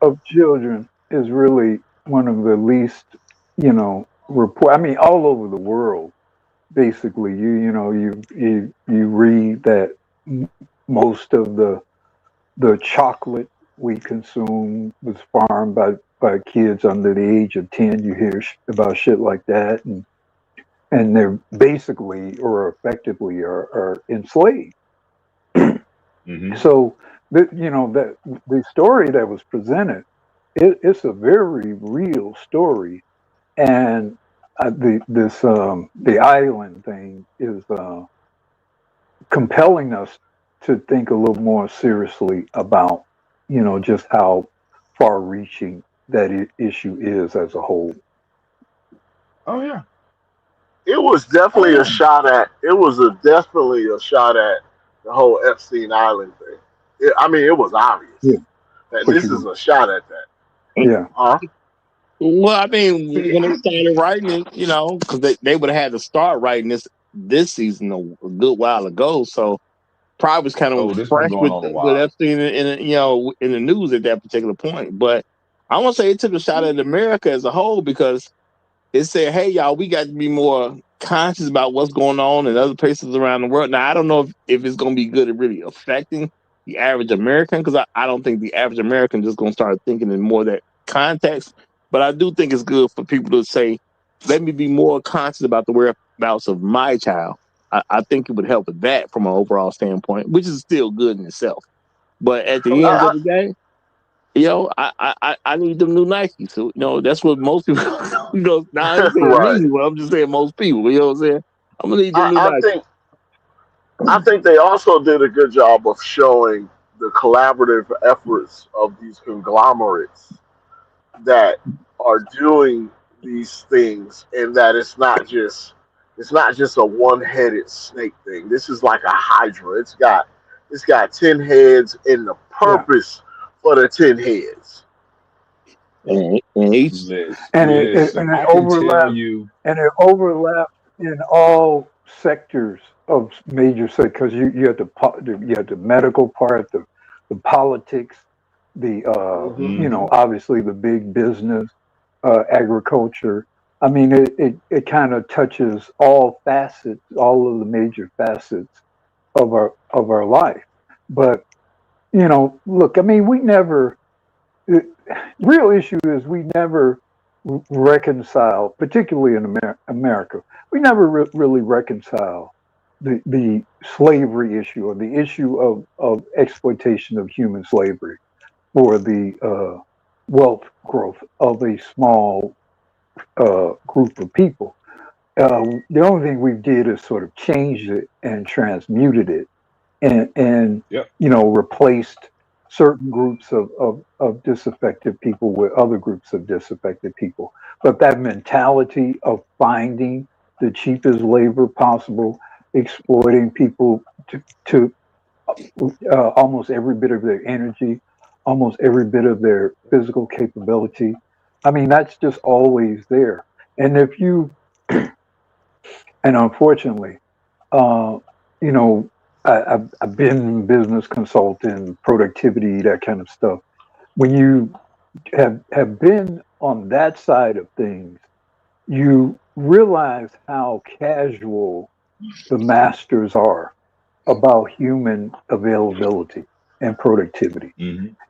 of children is really one of the least, report. I mean, all over the world, basically, you read that most of the chocolate we consume was farmed by kids under the age of 10. You hear about shit like that, and they're basically or effectively are enslaved. Hmm. So that the story that was presented, it's a very real story, and the island thing is compelling us to think a little more seriously about just how far-reaching that issue is as a whole. Oh yeah. It was definitely a shot at. It was definitely a shot at the whole Epstein Island thing. It was obvious Yeah, that for this sure. is a shot at that. Yeah. Huh? Well, I mean, when they started writing it, because they would have had to start writing this season a good while ago, so probably was kind Oh, of this been fresh going with on a with while. Epstein in the news at that particular point. But I want to say it took a shot at America as a whole because it said, "Hey, y'all, we got to be more conscious about what's going on in other places around the world." Now, I don't know if it's going to be good at really affecting the average American because I don't think the average American just going to start thinking in more of that context. But I do think it's good for people to say, "Let me be more conscious about the whereabouts of my child." I think it would help with that from an overall standpoint, which is still good in itself. But at the end of the day, I need them new Nikes. So, that's what most people Now I ain't saying Right. me, but I'm just saying most people. You know what I'm saying? I'm gonna need them new I Nikes. think they also did a good job of showing the collaborative efforts of these conglomerates that are doing these things, and that it's not just a one-headed snake thing. This is like a hydra. It's got 10 heads, and the Yeah. purpose for the 10 heads. And each And it Listen, I can tell you. overlaps in all sectors of major sectors because you have the medical part, the politics, the obviously the big business, agriculture. I mean, it kind of touches all facets, all of the major facets of our life. But look, I mean, the real issue is we never reconcile, particularly in America, we never really reconcile the slavery issue or the issue of exploitation of human slavery for the wealth growth of a small group of people. The only thing we did is sort of changed it and transmuted it and Yep. replaced certain groups of disaffected people with other groups of disaffected people. But that mentality of finding the cheapest labor possible, exploiting people to almost every bit of their energy, almost every bit of their physical capability. I mean, that's just always there. And if you, and unfortunately, I've been business consulting, productivity, that kind of stuff. When you have been on that side of things, you realize how casual the masters are about human availability and productivity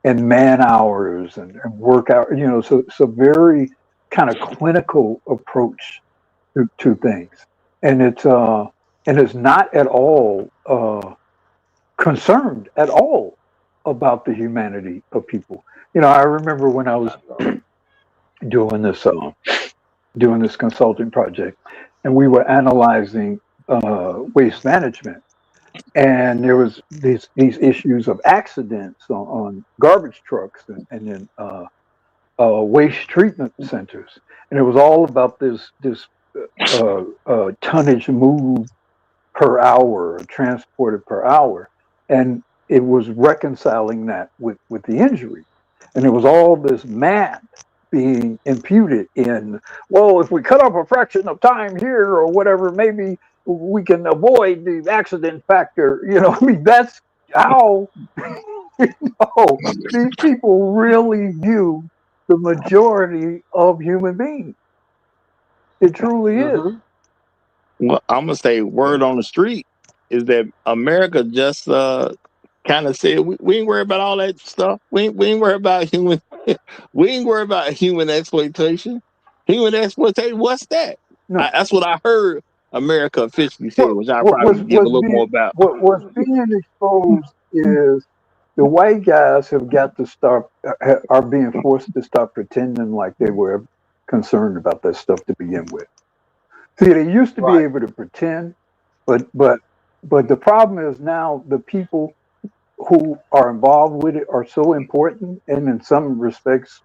and man hours and work hours. So it's a very kind of clinical approach to things, and it's not at all concerned at all about the humanity of people. I remember when I was doing this consulting project, and we were analyzing waste management, and there was these issues of accidents on garbage trucks and then waste treatment centers, and it was all about this tonnage moved per hour, transported per hour, and it was reconciling that with the injury, and it was all this math being imputed in. Well, if we cut off a fraction of time here or whatever, maybe we can avoid the accident factor. I mean, that's how these people really view the majority of human beings. It truly is. Well, I'm gonna say word on the street is that America just kind of said we ain't worried about all that stuff. We ain't worried about human. We ain't worried about human exploitation. Human exploitation. What's that? No. That's what I heard America officially said, which I probably give a little more about. What's being exposed is the white guys have got to stop, are being forced to stop pretending like they were concerned about that stuff to begin with. See, they used to be able to pretend, but the problem is now the people who are involved with it are so important, and in some respects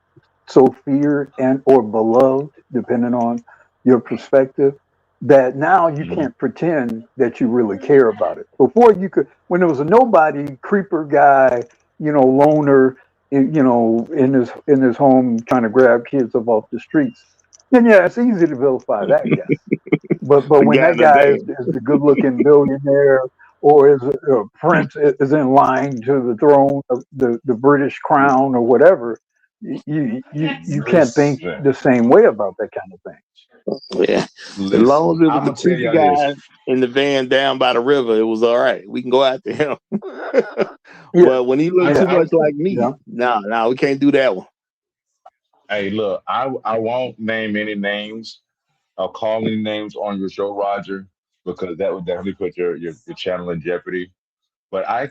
so feared and or beloved, depending on your perspective, that now you can't pretend that you really care about it. Before you could, when there was a nobody, creeper guy, loner, in his home trying to grab kids up off the streets, then it's easy to vilify that guy. But when that guy is the good-looking billionaire, or is a prince is in line to the throne of the British crown or whatever, you can't think the same way about that kind of thing. Yeah, as long as it was the creepy guy in the van down by the river, it was all right. We can go after him. But when he looked too much like me, no, we can't do that one. Hey, look, I won't name any names. I'll call any names on your show, Roger, because that would definitely put your channel in jeopardy. But I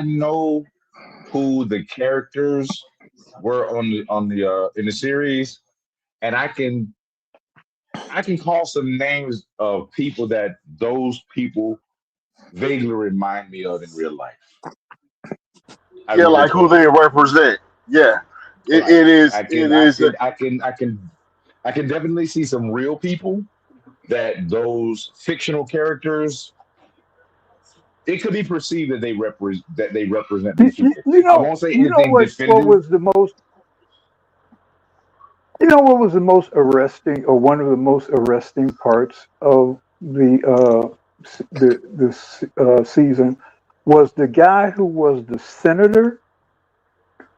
know who the characters were on the in the series, and I can call some names of people that those people vaguely remind me of in real life. Like who they represent. Yeah, it is. I can definitely see some real people that those fictional characters. It could be perceived that they represent these people. I won't say anything definitive. What was the most arresting, or one of the most arresting parts of the season was the guy who was the senator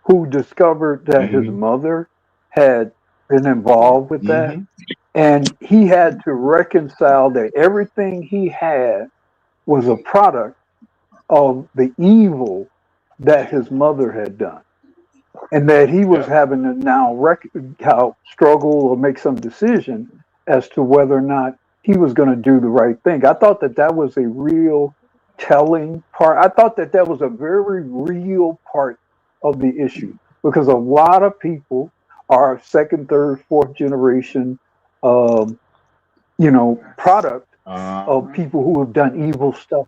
who discovered that his mother had been involved with that, and he had to reconcile that everything he had was a product of the evil that his mother had done, and that he was having to now struggle or make some decision as to whether or not he was going to do the right thing. I thought that was a real telling part. I thought that was a very real part of the issue, because a lot of people are second, third, fourth generation, product of people who have done evil stuff,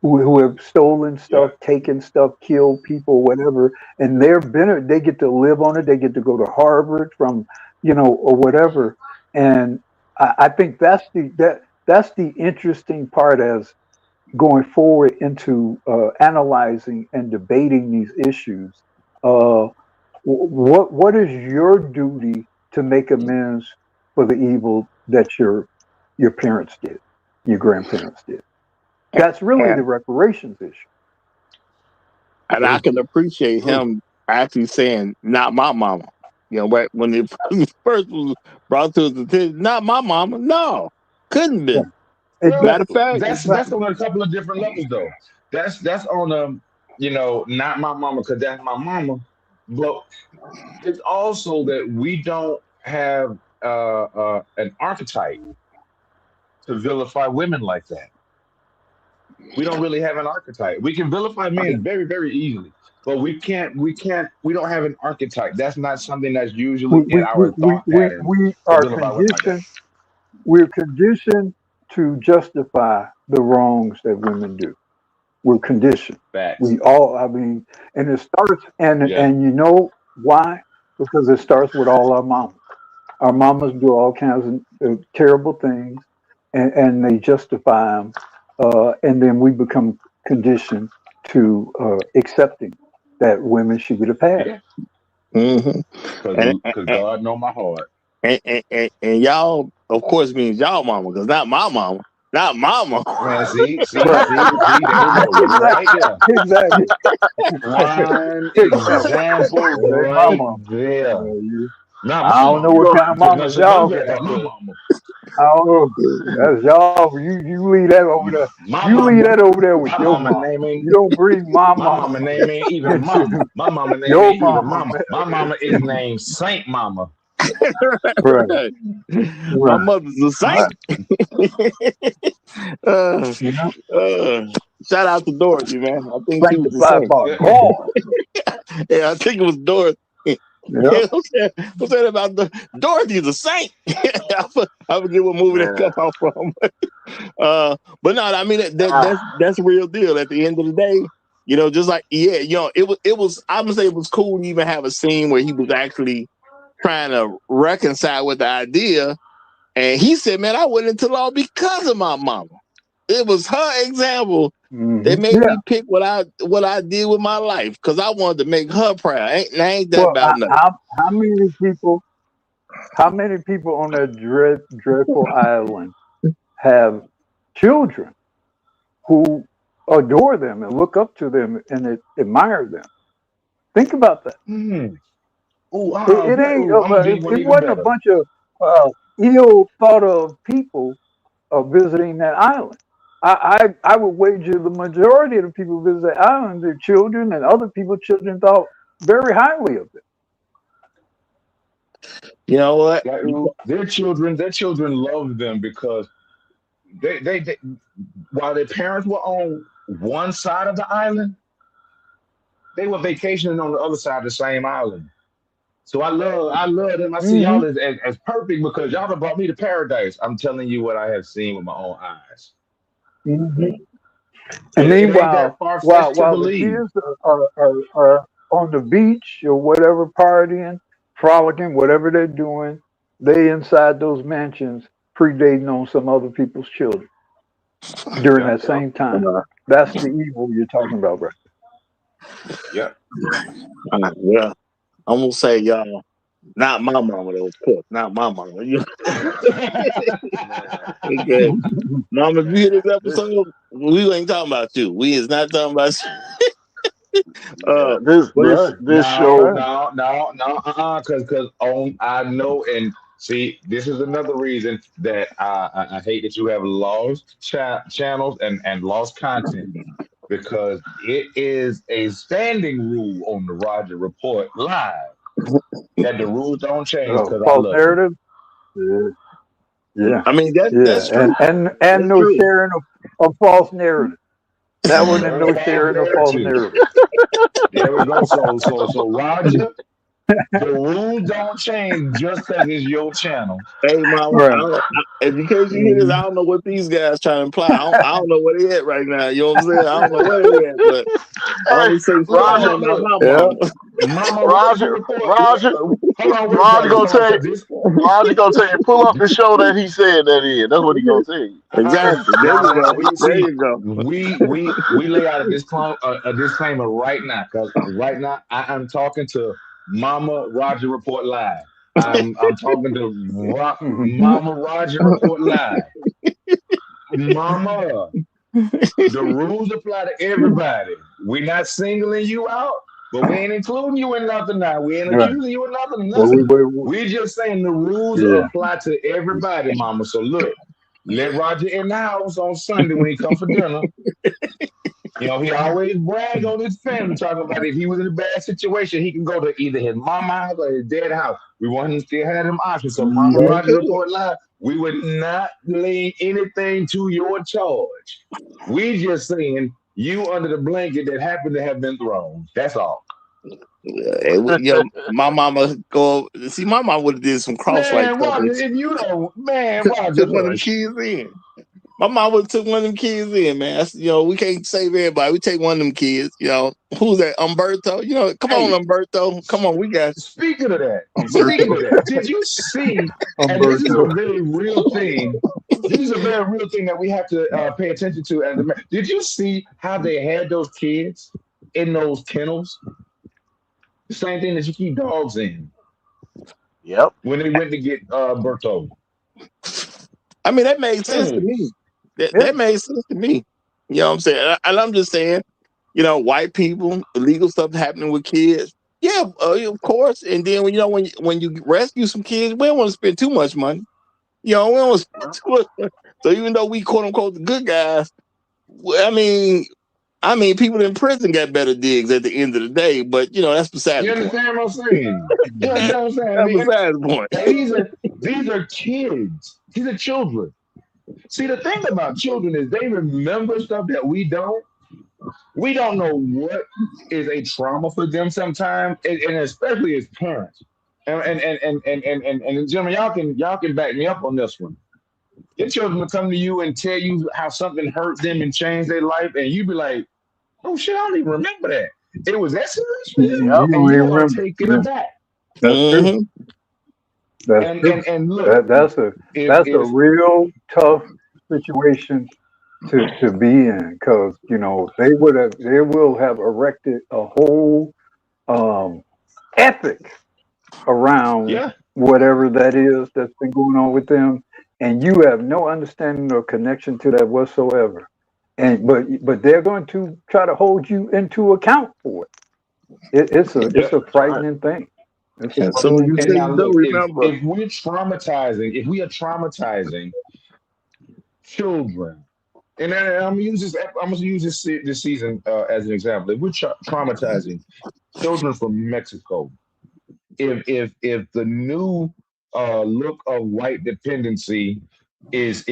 who have stolen stuff, taken stuff, killed people, whatever, and they get to live on it. They get to go to Harvard from, or whatever. And I think that's the interesting part as going forward into analyzing and debating these issues. What is your duty to make amends for the evil that your parents did, your grandparents did? That's really the reparations issue. And I can appreciate him actually saying, "Not my mama." When it first was brought to his attention, not my mama. No, couldn't be. Matter of fact, that's on a couple of different levels, though. That's on not my mama, because that's my mama. But it's also that we don't have an archetype to vilify women like that. We don't really have an archetype. We can vilify men very, very easily, but we don't have an archetype. That's not something that's usually in our thought pattern. We're conditioned to justify the wrongs that women do. We're conditioned. We all, and it starts, and you know why? Because it starts with all our mamas. Our mamas do all kinds of terrible things, and they justify them. And then we become conditioned to accepting that women should get a pass. Because God know my heart. And y'all, of course, means y'all mama, because not my mama. Not mama. Man, see, there you go. Right there. Exactly. One example right there. I don't know what kind of mama y'all got. I don't know. That's y'all. You leave that over there. Leave that over there with your mama. You don't bring my mama. My mama name ain't even mama. My mama name ain't even mama. My mama is named Saint Mama. Right. My mother's a saint. Shout out to Dorothy, man. I think she was the saint. Yeah, I think it was Dorothy. Yep. What's that about Dorothy's a saint? I forget what movie that come out from. But no, I mean that's a real deal. At the end of the day, just like it was. I'm gonna say it was cool to even have a scene where he was actually trying to reconcile with the idea, and he said, "Man, I went into law because of my mama. It was her example that made me pick what I did with my life, because I wanted to make her proud. Ain't that about nothing?" How many people on that dreadful island have children who adore them and look up to them and admire them? Think about that. It wasn't a bunch of ill thought of people visiting that island. I would wager the majority of the people visit the island, their children and other people's children thought very highly of it. You know what? Their children loved them because they while their parents were on one side of the island, they were vacationing on the other side of the same island. So I love them. I see y'all as perfect, because y'all have brought me to paradise. I'm telling you what I have seen with my own eyes. And meanwhile, while the kids are on the beach or whatever, partying, frolicking, whatever they're doing, they inside those mansions predating on some other people's children during that same time. That's the evil you're talking about, right? Yeah. Yeah. I'm gonna say, y'all, not my mama, though, of course. Not my mama. Okay. Mama, if you hear this episode, we ain't talking about you. We is not talking about you. This show, no, because I know, and See, this is another reason that I hate that you have lost channels and lost content because it is a standing rule on the Roger Report Live that the rules don't change because I false love you. narrative. Yeah, yeah, I mean, that's yeah, true. and That's no true. sharing of false narrative. That one and no False sharing of false narrative. narrative. There we go. So Roger, the rules don't change just because it's your channel. Hey, Mama, Right. in case you hear this, I don't know what these guys trying to imply. I don't know where they at right now. You know what I'm saying? I don't know where they at, but I Hey, only say something Roger, about Look, my Yeah. mama. Mama Roger, Report. Roger, Hold on, wait, Roger Roger. gonna Hold on, tell you, 'cause this. Roger gonna tell you, pull up the show that he said that in. That's what he gonna tell you. Exactly. There you go. We There see. you go. We lay out a disclaimer right now because right now I'm talking to Mama Roger Report Live. I'm talking to Mama Roger Report Live. Mama, the rules apply to everybody. We're not singling you out, but we ain't including you in nothing now. We ain't Right. accusing you of nothing. Well, We're just saying the rules yeah. apply to everybody, Mama. So look, let Roger in the house on Sunday when he come for dinner. You know, he always brag on his family, talking about if he was in a bad situation, he can go to either his mama house or his dad's house. We want him to still have them options. So Mama Mhm. Roger Report Live, we would not lay anything to your charge. We just saying you under the blanket that happened to have been thrown. That's all. My mama go see. My mama would have did some cross-like Man, Roger, stuff. if you don't, man, Roger, Took one of them hush. kids in. My mom would have took one of them kids in, man. That's, we can't save everybody. We take one of them kids. Who's that? Umberto. Come on, Hey, Umberto. Come on, we got speaking of that, Umberto. did you see? And this is a Umberto. very real thing. This is a very real thing that we have to pay attention to. Did you see how they had those kids in those kennels? The same thing that you keep dogs in Yep. when they went to get Berto. I mean, that made sense to me. That made sense to me. You know what I'm saying? And I'm just saying, white people, illegal stuff happening with kids. Yeah, of course. And then when you rescue some kids, we don't want to spend too much money. We don't want to spend too much money. So even though we quote unquote the good guys, I mean, people in prison got better digs at the end of the day. But that's beside You the point. understand what I'm saying? You understand what I'm saying? That's beside the point. These are kids. These are children. See, the thing about children is they remember stuff that we don't. We don't know what is a trauma for them sometimes, and especially as parents. And gentlemen, y'all can back me up on this one. Your children will come to you and tell you how something hurt them and changed their life, and you be like, "Oh shit, I don't even remember that. It was that serious for you," You and don't you even want remember. to take it Yeah. aback. That's true. That's true. And look, That's a real tough situation to be in because they will have erected a whole ethic around yeah, whatever that is that's been going on with them, and you have no understanding or connection to that whatsoever. And but they're going to try to hold you into account for it. It's a frightening thing. It's a And so frightening you and say thing. now you don't look, remember. if we are traumatizing children, and then I'm gonna use this season as an example. If we're traumatizing children from Mexico, if the new look of white dependency is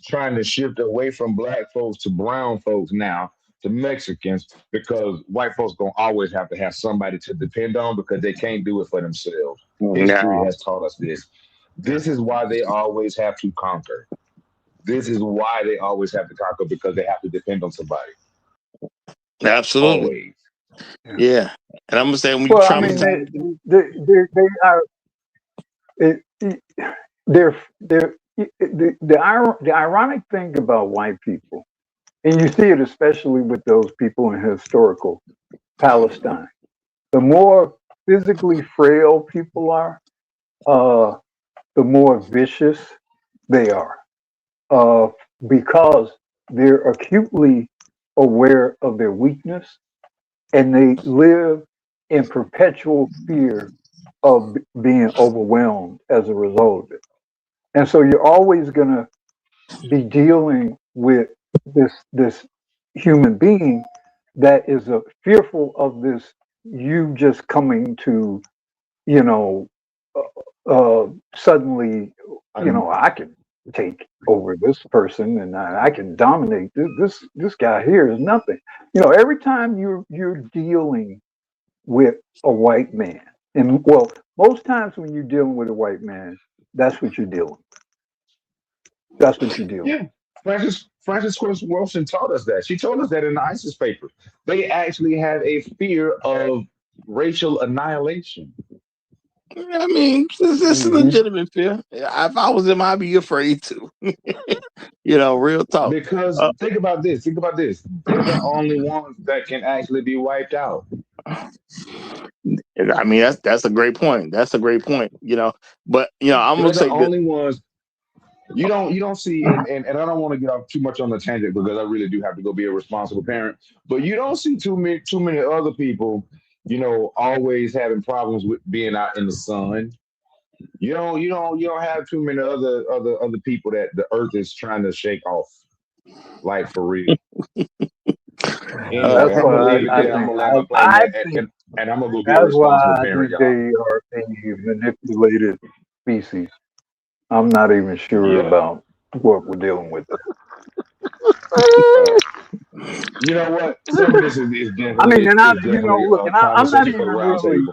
trying to shift away from black folks to brown folks now to Mexicans, because white folks gonna always have to have somebody to depend on because they can't do it for themselves. History No. has taught us this. This is why they always have to conquer. This is why they always have to conquer, because they have to depend on somebody. Absolutely. Always. Yeah. And I'm gonna say when you Well, I mean, traumatize they are. The ironic thing about white people, and you see it especially with those people in historical Palestine, the more physically frail people are, the more vicious they are, because they're acutely aware of their weakness and they live in perpetual fear of being overwhelmed as a result of it. And so you're always going to be dealing with this human being that is fearful of this, you just coming to, you know, suddenly, you know, I can take over this person and I can dominate this guy here is nothing. You know, every time you're dealing with a white man, and well, most times when you're dealing with a white man, that's what you're dealing with. That's what you're dealing with. Yeah. Francis Wilson taught us that. She told us that in the ISIS paper. They actually have a fear of racial annihilation. I mean, it's a legitimate fear. If I was him, I'd be afraid too. You know, real talk. Because think about this. They're the only ones that can actually be wiped out. I mean, that's a great point. That's a great point. You know, but you know, I'm gonna say the only ones. You don't see, and I don't want to get off too much on the tangent because I really do have to go be a responsible parent. But you don't see too many other people, you know, always having problems with being out in the sun. You don't have too many other people that the earth is trying to shake off, like for real. That's why I think and I'm gonna go be a responsible parent. They are a manipulated species. I'm not even sure about what we're dealing with. You know what? Some of this is definitely. I mean, and I'm not even really.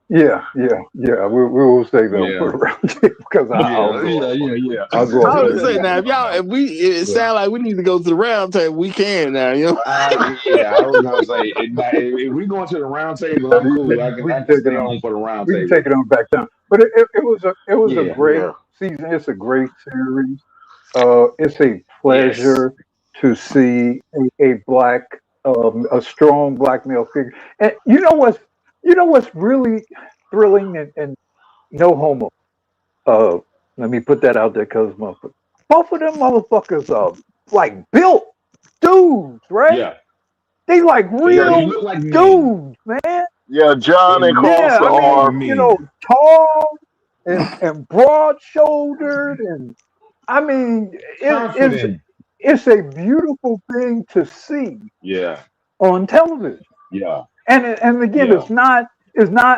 Yeah. We will say that for around because I'll go. I was saying now, if it sounds like we need to go to the round table, we can now. You know. I was gonna say if we go to the round table, I'm cool. I can stay on for the round table. We can take it on back down. But it was a great season. It's a great series. It's a pleasure to see a strong black male figure. And you know what's really thrilling and no homo. Let me put that out there because both of them motherfuckers are like built dudes, right? Yeah. They like real dudes, man. Yeah, John and Carson are, you know, tall and broad-shouldered, and I mean, it's a beautiful thing to see. Yeah. On television. Yeah. And again, it's not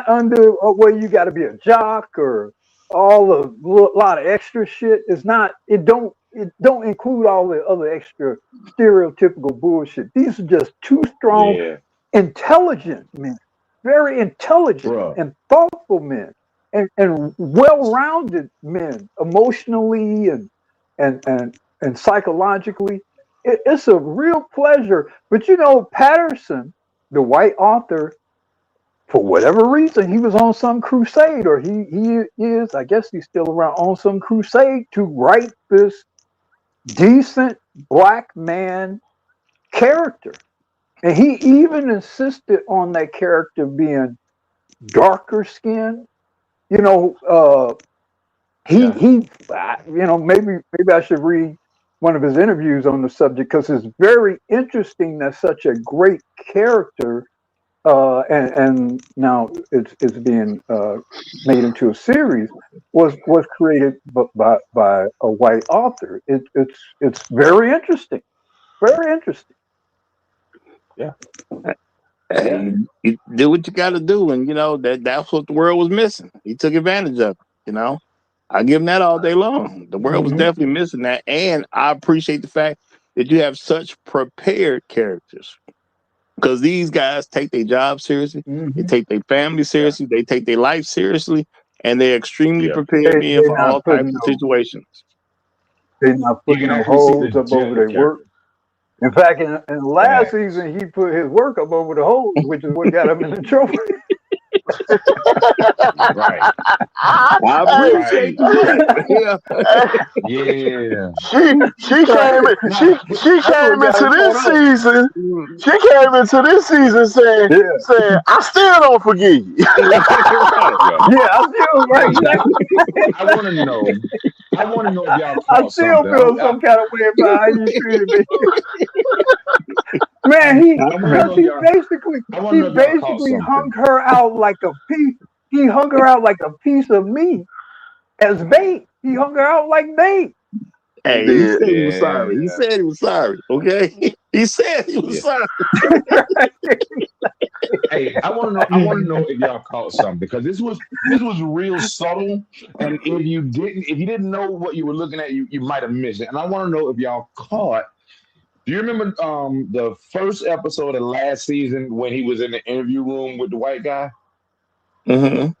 under where you got to be a jock or a lot of extra shit. It's not. It don't include all the other extra stereotypical bullshit. These are just two strong, intelligent men. Very intelligent and thoughtful men and well-rounded men emotionally and psychologically. It's a real pleasure. But you know, Patterson, the white author, for whatever reason, he was on some crusade, or he is, I guess he's still around, on some crusade to write this decent black man character. And he even insisted on that character being darker skinned. You know, you know, maybe I should read one of his interviews on the subject because it's very interesting that such a great character, and now it's being made into a series, was created by a white author. It's very interesting, very interesting. Yeah. And you do what you got to do, and you know that's what the world was missing. He took advantage of it. You know, I give him that all day long. The world was definitely missing that, and I appreciate the fact that you have such prepared characters, because these guys take their job seriously, they take their family seriously, they take their life seriously, and they're extremely prepared for all types of situations. They're not putting no holes up over their work. In fact, in last season, he put his work up over the hose, which is what got him in the trophy. Right. I appreciate that. Yeah. She came into this season. She came into this season saying, I still don't forgive you. I still right. I want to know if y'all I still feel some kind of way about how you treated me. Man, Man, I want to because know if y'all. I want to he know if y'all caught basically hung something. her out like a piece. He hung her out like a piece of meat as bait. He hung her out like bait. Hey, he did. said he was sorry. He Yeah, said he was sorry. Okay, he said he was yeah. sorry. Hey, I want to know. I want to know if y'all caught something because this was real subtle, and if you didn't know what you were looking at, you might have missed it. And I want to know if y'all caught. Do you remember the first episode of last season when he was in the interview room with the white guy? Mm-hmm.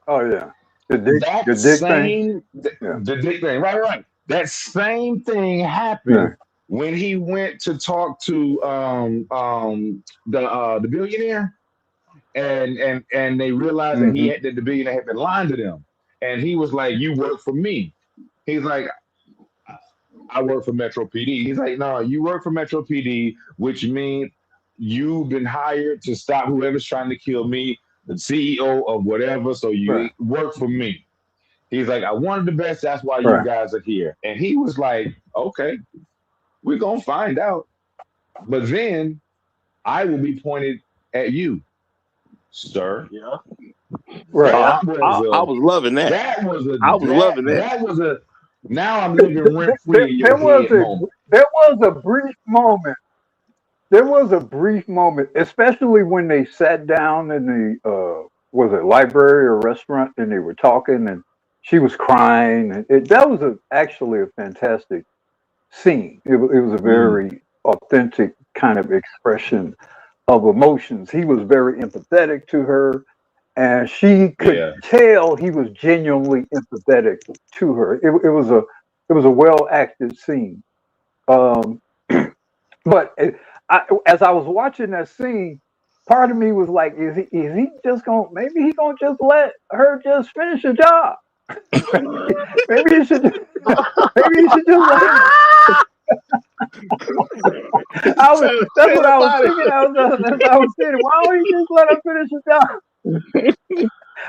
Oh yeah, the That dick thing. same Yeah, the dick thing, right. That same thing yeah. happened when he went to talk to the billionaire, and they realized that Hmm. that the billionaire had been lying to them, and he was like, "You work for me." He's like, "I work for Metro PD." He's like, "No, you work for Metro PD, which means you've been hired to stop whoever's trying to kill me, the CEO of whatever. So you Right, work for me." He's like, "I wanted the best. That's why you right. guys are here." And he was like, "Okay, we're gonna find out. But then I will be pointed at you, sir." Yeah, Right. That was I a was loving that. that was a I was loving that. that was a now I'm living rent free in There your was head moment. a brief moment. There was a brief moment, especially when they sat down in the was it library or restaurant, and they were talking, and she was crying, and that was actually a fantastic scene. It was a Mm, very authentic kind of expression of emotions. He was very empathetic to her, and she could yeah. tell he was genuinely empathetic to her. It was a well acted scene. Um, but as I was watching that scene, part of me was like, is he just gonna maybe he gonna just let her just finish the job? maybe he should maybe he should just let her. That's what Ain't I was nobody. thinking. As I was saying, why don't you just let her finish the job?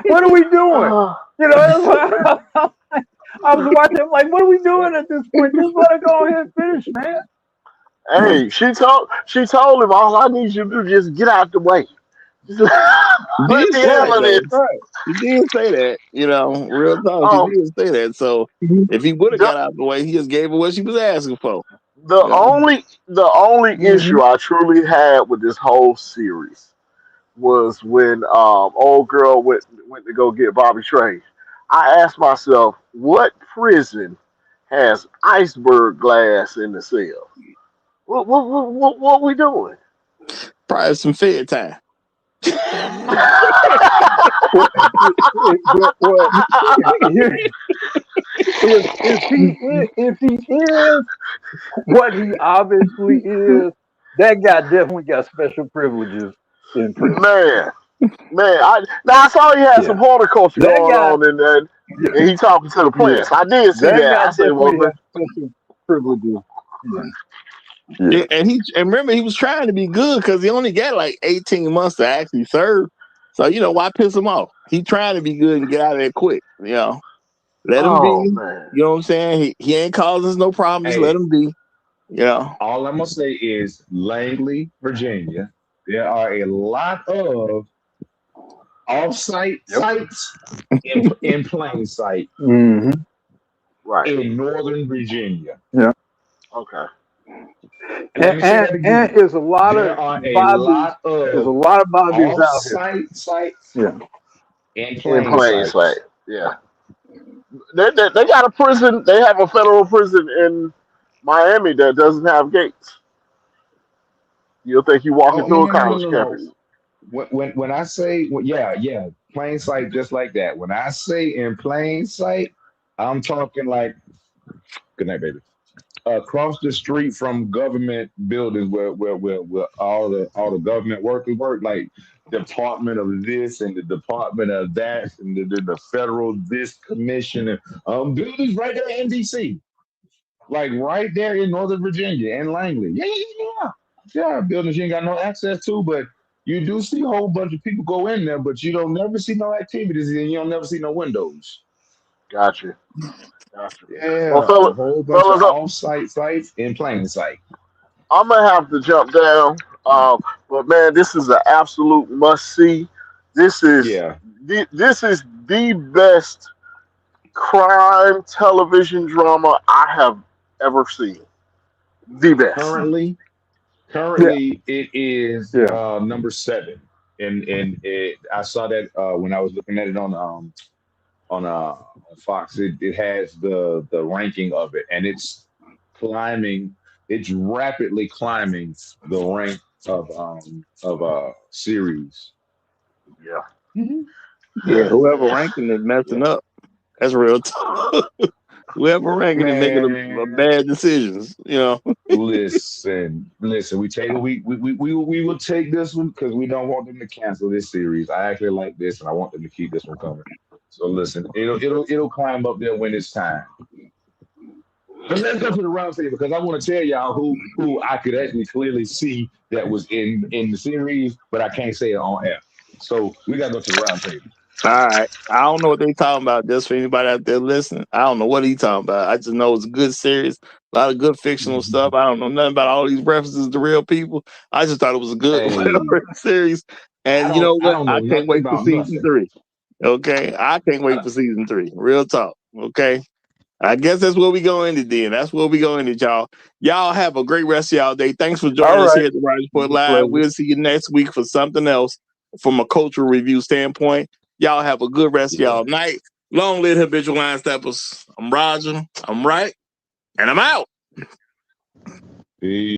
What are we doing? You know, that's what I was watching. I'm like, what are we doing at this point? Just let her go ahead and finish, man. Hey, she told him all I need you to do is just get out the way. Just He let did me say that handle though. this. Right. He did say that. Real talk. He Um, did say that. So if he would have the got out of the way, he just gave her what she was asking for. the You know. only Hmm. issue I truly had with this whole series was when old girl went to go get Bobby Trey. I asked myself, what prison has iceberg glass in the cell? What we doing? Probably some Fed time. Well, if he is what he obviously is, that guy definitely got special privileges in prison. Man, now I saw he had some Yeah, horticulture that going guy. on, Yeah, and he talking to the yeah, plants. I did see that that. guy I said, well, definitely has special privileges. Yeah, And remember he was trying to be good because he only got like 18 months to actually serve. So why piss him off? He trying to be good and get out of there quick. Let him be. oh You man, know what I'm saying? He ain't causing us no problems. Let Hey, him be. all I'm gonna say is Langley, Virginia. There are a lot of off-site yep. sites in plain sight Hmm. right? in Northern Virginia. Yeah, Okay. And let me say that and again. there's a lot of There are a Bobbies. lot There's a of lot of Bobbies out here. off-site sites Yeah. in In plain plain sight, sight. yeah. They got a prison. They have a federal prison in Miami that doesn't have gates. You'll think you're walking Oh no through a no no no college no campus. no. When I say yeah, plain sight just like that. When I say in plain sight, I'm talking like good night, baby. Across the street from government buildings where all the government workers work, like department of this and the department of that and the federal this commission and buildings right there in DC, like right there in Northern Virginia and Langley. Yeah, buildings you ain't got no access to, but you do see a whole bunch of people go in there, but you don't never see no activities and you don't never see no windows. Gotcha. Gotcha. Well, Yeah, a whole bunch of fellas, off-site sites in plain sight. I'm gonna have to jump down. But man, this is an absolute must see. This is Yeah. this is the best crime television drama I have ever seen. The best. Currently, it is Yeah. number 7, and I saw that when I was looking at it on Fox. It has the ranking of it, and it's climbing. It's rapidly climbing the rank of series. Yeah. Yeah, whoever ranking is messing up. That's real talk. Whoever ranking is making bad decisions. Listen. We will take this one because we don't want them to cancel this series. I actually like this, and I want them to keep this one coming. So listen, it'll climb up there when it's time. But let's go to the round table because I want to tell y'all who I could actually clearly see that was in the series, but I can't say it on air. So we gotta go to the round table. All right. I don't know what they talking about. Just for anybody out there listening, I don't know what he talking about. I just know it's a good series, a lot of good fictional stuff. I don't know nothing about all these references to real people. I just thought it was a good series. And you know what? I can't wait for season 3. Okay, I can't wait for season 3. Real talk. Okay. I guess that's where we go in it then. That's where we go in it, y'all. Y'all have a great rest of y'all day. Thanks for joining us here at the Rogers Report Live. We'll see you next week for something else from a cultural review standpoint. Y'all have a good rest of y'all night. Long live Habitual Line Steppers. I'm Roger. I'm right. And I'm out. Peace.